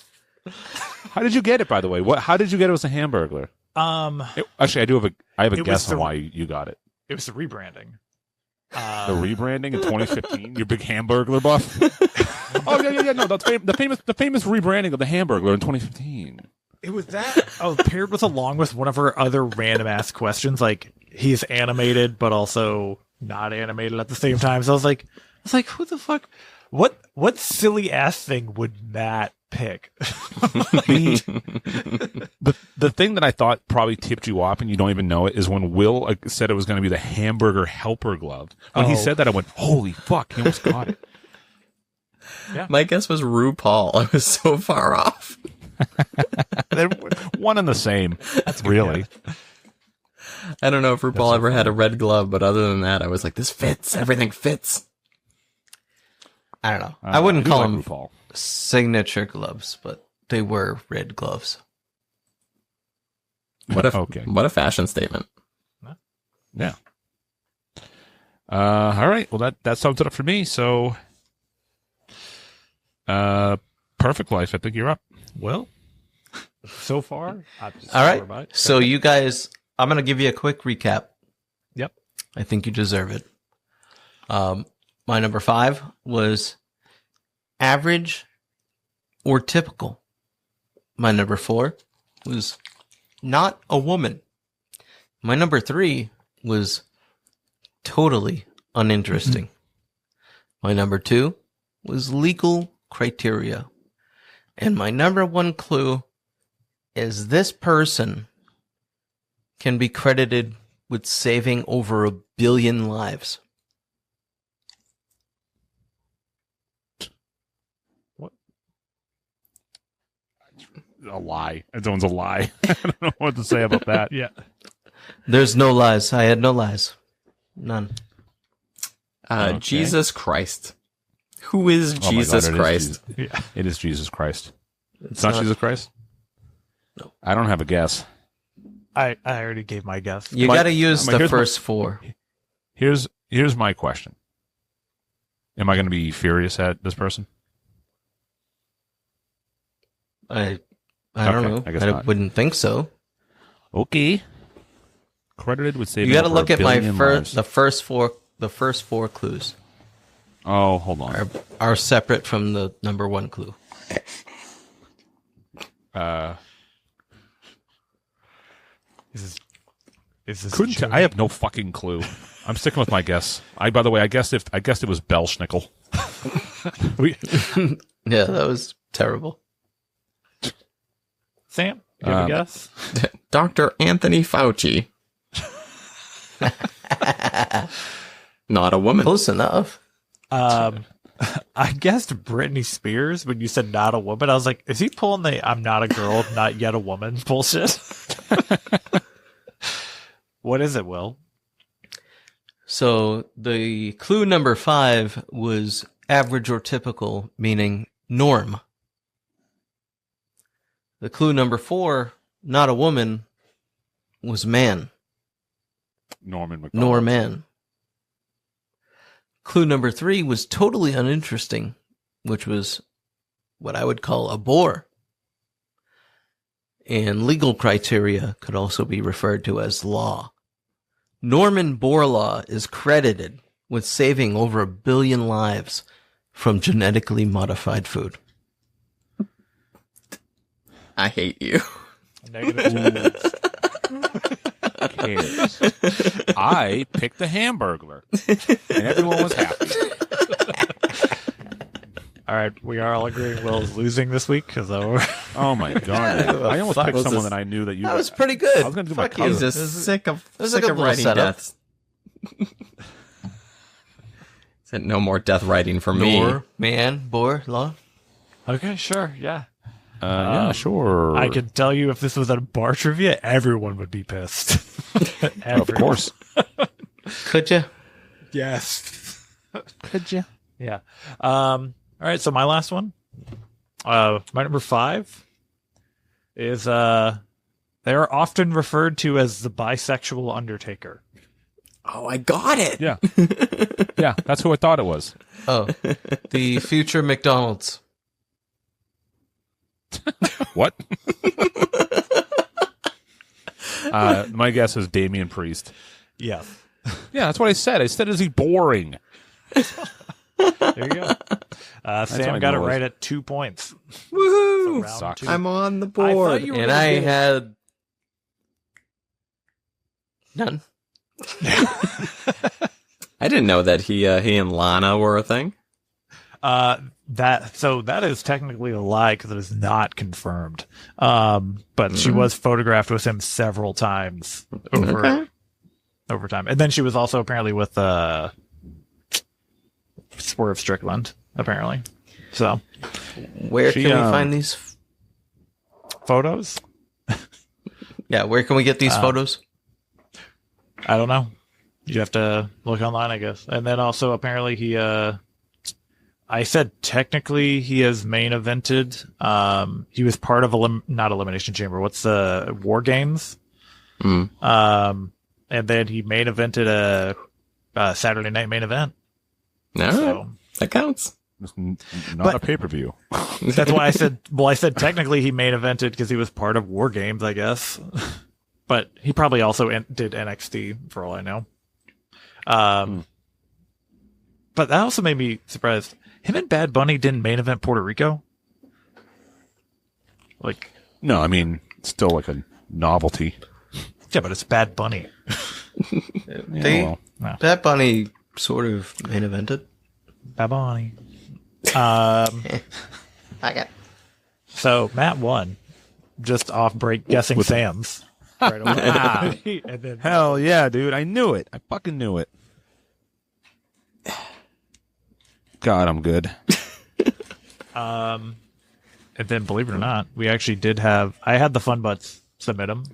How did you get it, by the way? How did you get it as a Hamburglar? Actually, I have a It guess was on why you got it. It was the rebranding. The rebranding in 2015. Your big Hamburglar buff. Oh yeah. No, the famous rebranding of the Hamburglar in 2015. It was that. Paired with along with one of her other random ass questions, like he's animated but also not animated at the same time. So I was like, who the fuck? What silly ass thing would Matt pick? The thing that I thought probably tipped you off and you don't even know it is when Will said it was going to be the hamburger helper glove. When he said that, I went, "Holy fuck!" He almost got it. My guess was RuPaul. I was so far off. They're one and the same. That's really. I don't know if RuPaul ever had a red glove, but other than that, I was like, this fits. Everything fits. I don't know. I wouldn't call like them RuPaul. signature gloves, but they were red gloves. What Okay. What a fashion statement. Yeah. All right. Well, that sums it up for me. So, Perfect Life. I think you're up. Well, so far, All right. So you guys, I'm going to give you a quick recap. Yep. I think you deserve it. My number 5 was average or typical. My number 4 was not a woman. My number 3 was totally uninteresting. My number 2 was legal criteria. And my number 1 clue is this person can be credited with saving over 1 billion lives. A lie. That one's a lie. I don't know what to say about that. Yeah. There's no lies. I had no lies. None. Okay. Jesus Christ. Who is Oh my Jesus God, Christ? It is Jesus Christ. It's not Jesus Christ? No. I don't have a guess. I already gave my guess. You got to use the first 4. Here's my question. Am I going to be furious at this person? I don't Okay, know. I guess I not. wouldn't think so. Okay. Credited with saving You got to over look 1 at my billion lives. the first 4 clues Oh, hold on. are separate from the number 1 clue. Is this Couldn't I have no fucking clue. I'm sticking with my guess. By the way, I guessed it was Belschnickel. Yeah, that was terrible. Sam, you have a guess? Dr. Anthony Fauci. Not a woman. Close enough. I guessed Britney Spears when you said not a woman. I was like, is he pulling the I'm not a girl, not yet a woman bullshit? What is it, Will? So the clue number 5 was average or typical, meaning norm. The clue number 4, not a woman, was man. Norman McDonald. Norman. Clue number 3 was totally uninteresting, which was what I would call a bore. And legal criteria could also be referred to as law. Norman Borlaug is credited with saving over 1 billion lives from genetically modified food. I hate you. Negative. Cares? I picked the Hamburglar, and everyone was happy. All right, we are all agreeing Will's losing this week because Oh my god! I almost picked someone that I knew that you. That was pretty good. I was going to do my Fuck you. He's cousin. just sick of was a good little writing setup. deaths. Said no more death writing for me. Man, bore, law. okay, sure, yeah. Yeah, sure. I can tell you if this was a bar trivia, everyone would be pissed. Of course. Could you? Yes. Could you? Yeah. All right. So my last one, my number 5 is they are often referred to as the bisexual Undertaker. Oh, I got it. Yeah. Yeah, that's who I thought it was. Oh, the future McDonald's. What? My guess is Damian Priest. Yeah. Yeah, that's what I said. I said, is he boring? There you go. what Sam I got it knew it right at 2 points. Woohoo! Round Sucks. 2. I'm on the I thought board. you were And gonna I get it. had none. I didn't know that he and Lana were a thing. That is technically a lie because it is not confirmed. But she was photographed with him several times over time, and then she was also apparently with Swerve Strickland, apparently. So Where She, can we find these? photos, Yeah, where can we get these photos? I don't know. You have to look online, I guess. And then also apparently he I said technically he has main evented. He was part of not Elimination Chamber. What's the War Games? And then he main evented a Saturday night main event. No, So that counts. Not a pay-per-view. that's why I said. Well, I said technically he main evented because he was part of War Games, I guess. But he probably also did NXT for all I know. But that also made me surprised. Him and Bad Bunny didn't main event Puerto Rico. Like, No, I mean, it's still like a novelty. yeah, but it's Bad Bunny. They, well. Bad Bunny sort of main evented. Bad Bunny. I got. So Matt won, just off break guessing Sam's. Right away. And then Hell yeah, dude. I knew it. I fucking knew it. God, I'm good. And then, believe it or not, we actually did have. I had the Fun Butts submit them.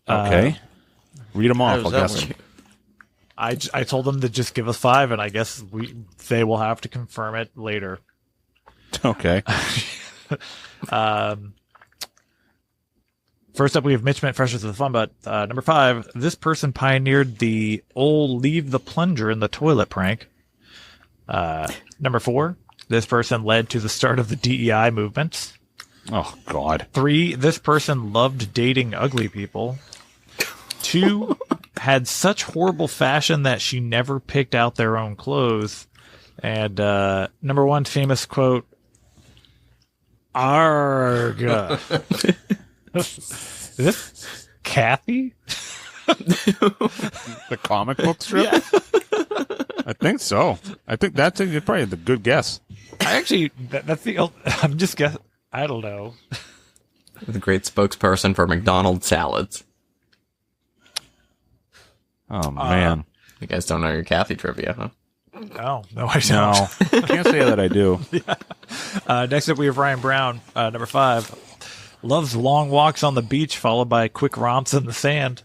Okay. Read them off. does I'll that guess. work? I told them to just give us 5, and I guess they will have to confirm it later. Okay. First up, we have Mitch Mint Freshers of the Fun Butt. Number 5, this person pioneered the old leave the plunger in the toilet prank. Number 4, this person led to the start of the DEI movement. Oh, God. 3, this person loved dating ugly people. 2, had such horrible fashion that she never picked out their own clothes. And number 1, famous quote, Arg. Is this Kathy? The comic book strip? Yeah. I think so. I think that's probably the good guess. I actually, that's the. I'm just guessing. I don't know. The great spokesperson for McDonald's salads. Oh, man. You guys don't know your Kathy trivia, huh? No, I don't. No. Can't say that I do. Next up, we have Ryan Brown, number 5. Loves long walks on the beach, followed by quick romps in the sand.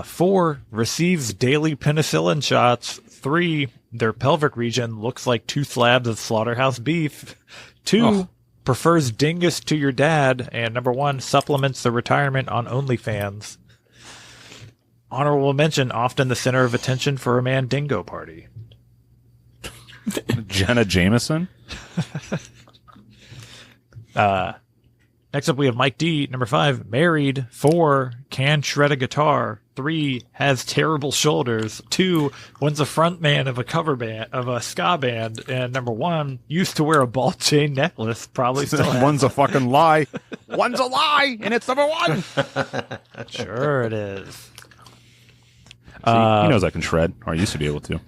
4, receives daily penicillin shots. 3, their pelvic region looks like 2 slabs of slaughterhouse beef. 2, prefers dingus to your dad. And number 1, supplements the retirement on OnlyFans. Honorable mention, often the center of attention for a Mandingo party. Jenna Jameson? Next up, we have Mike D, number 5, married. 4, can shred a guitar. 3, has terrible shoulders. 2, one's a frontman of a cover band, of a ska band. And number 1, used to wear a ball chain necklace. Probably still has. One's a fucking lie. One's a lie, and it's number 1. Sure it is. See, he knows I can shred, or I used to be able to.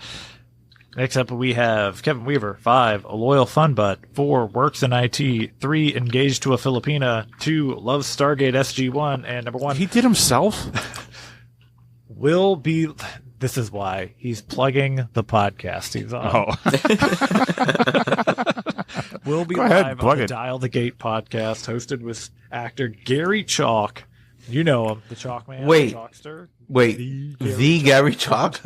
Next up, we have Kevin Weaver. 5, a loyal fun butt. 4, works in IT. 3, engaged to a Filipina. 2, loves Stargate SG-1. And number 1, He did himself? will be... This is why. He's plugging the podcast he's on. Oh. Will be Go ahead, live plug on the it. Dial the Gate podcast, hosted with actor Gary Chalk. You know him, the Chalk Man. Wait. The Chalkster. Wait, the Gary Chalk?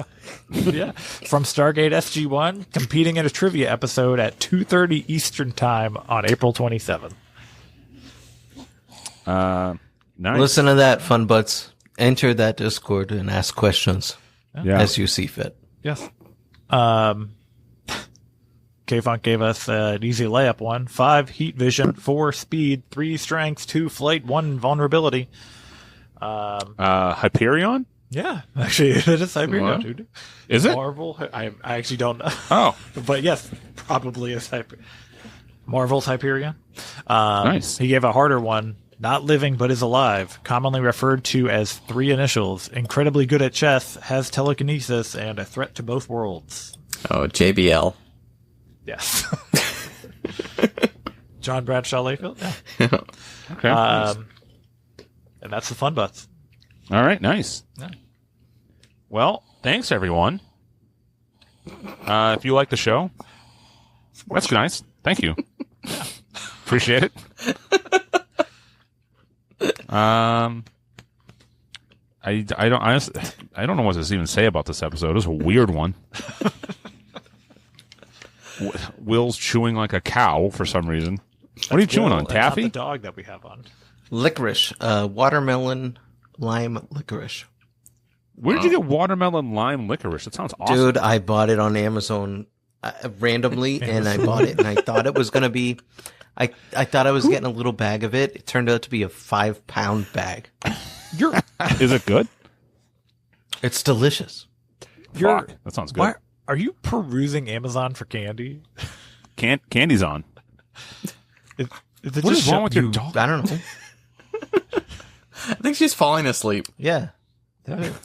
Yeah. From Stargate SG-1, competing in a trivia episode at 2:30 Eastern Time on April 27th. Nice. Listen to that, fun butts. Enter that Discord and ask questions Yeah. as you see fit. Yes. K-Funk gave us an easy layup one. 5, heat vision. 4, speed. 3, strength. 2, flight. 1, vulnerability. Hyperion? Yeah, actually, it is Hyperion, What? dude. Is it? Marvel? I actually don't know. Oh, But yes, probably is Marvel's Hyperion. Nice. He gave a harder one. Not living, but is alive. Commonly referred to as 3 initials. Incredibly good at chess. Has telekinesis and a threat to both worlds. Oh, JBL. Yes. John Bradshaw Layfield? Yeah. okay. Nice. And that's the fun butts. All right, nice. Yeah. Well, thanks, everyone. If you like the show, that's nice. Thank you. Appreciate it. I don't honestly, I don't know what to even say about this episode. It was a weird one. Will's chewing like a cow for some reason. What are you chewing on? That's not Taffy? the dog that we have on. Licorice. Watermelon lime licorice. Where did you get watermelon lime licorice? It sounds awesome. Dude, I bought it on Amazon randomly, and I bought it, and I thought it was going to be... I thought I was getting a little bag of it. It turned out to be a 5-pound bag. Is it good? It's delicious. Fuck, that sounds good. Why are you perusing Amazon for candy? Candy's on. Is it What is just wrong with your dog? I don't know. I think she's falling asleep. Yeah.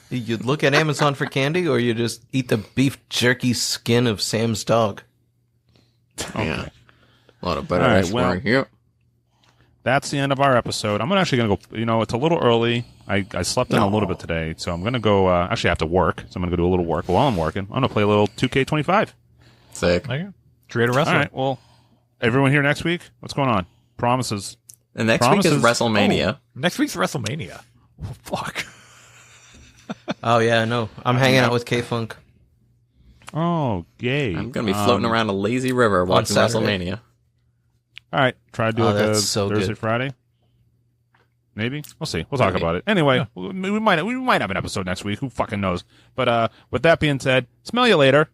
You look at Amazon for candy, or you just eat the beef jerky skin of Sam's dog. Yeah. A lot of better All right, ice well- cream here. That's the end of our episode. I'm actually going to go, it's a little early. I slept in a little bit today, so I'm going to go, actually I have to work, so I'm going to go do a little work. While I'm working, I'm going to play a little 2K25. Sick. There you go. Creator All wrestler. right, well, everyone here next week? What's going on? Promises. And next week is Promises. WrestleMania. Next week's WrestleMania. Oh, fuck. Oh, yeah, no. I'm hanging out with K-Funk. Oh, gay. I'm going to be floating around a lazy river watching Saturday. WrestleMania. All right, try to do Oh, like a that's so Thursday, good. Friday. Maybe we'll see. We'll talk Maybe. about it anyway. We might have an episode next week. Who fucking knows? But with that being said, smell you later.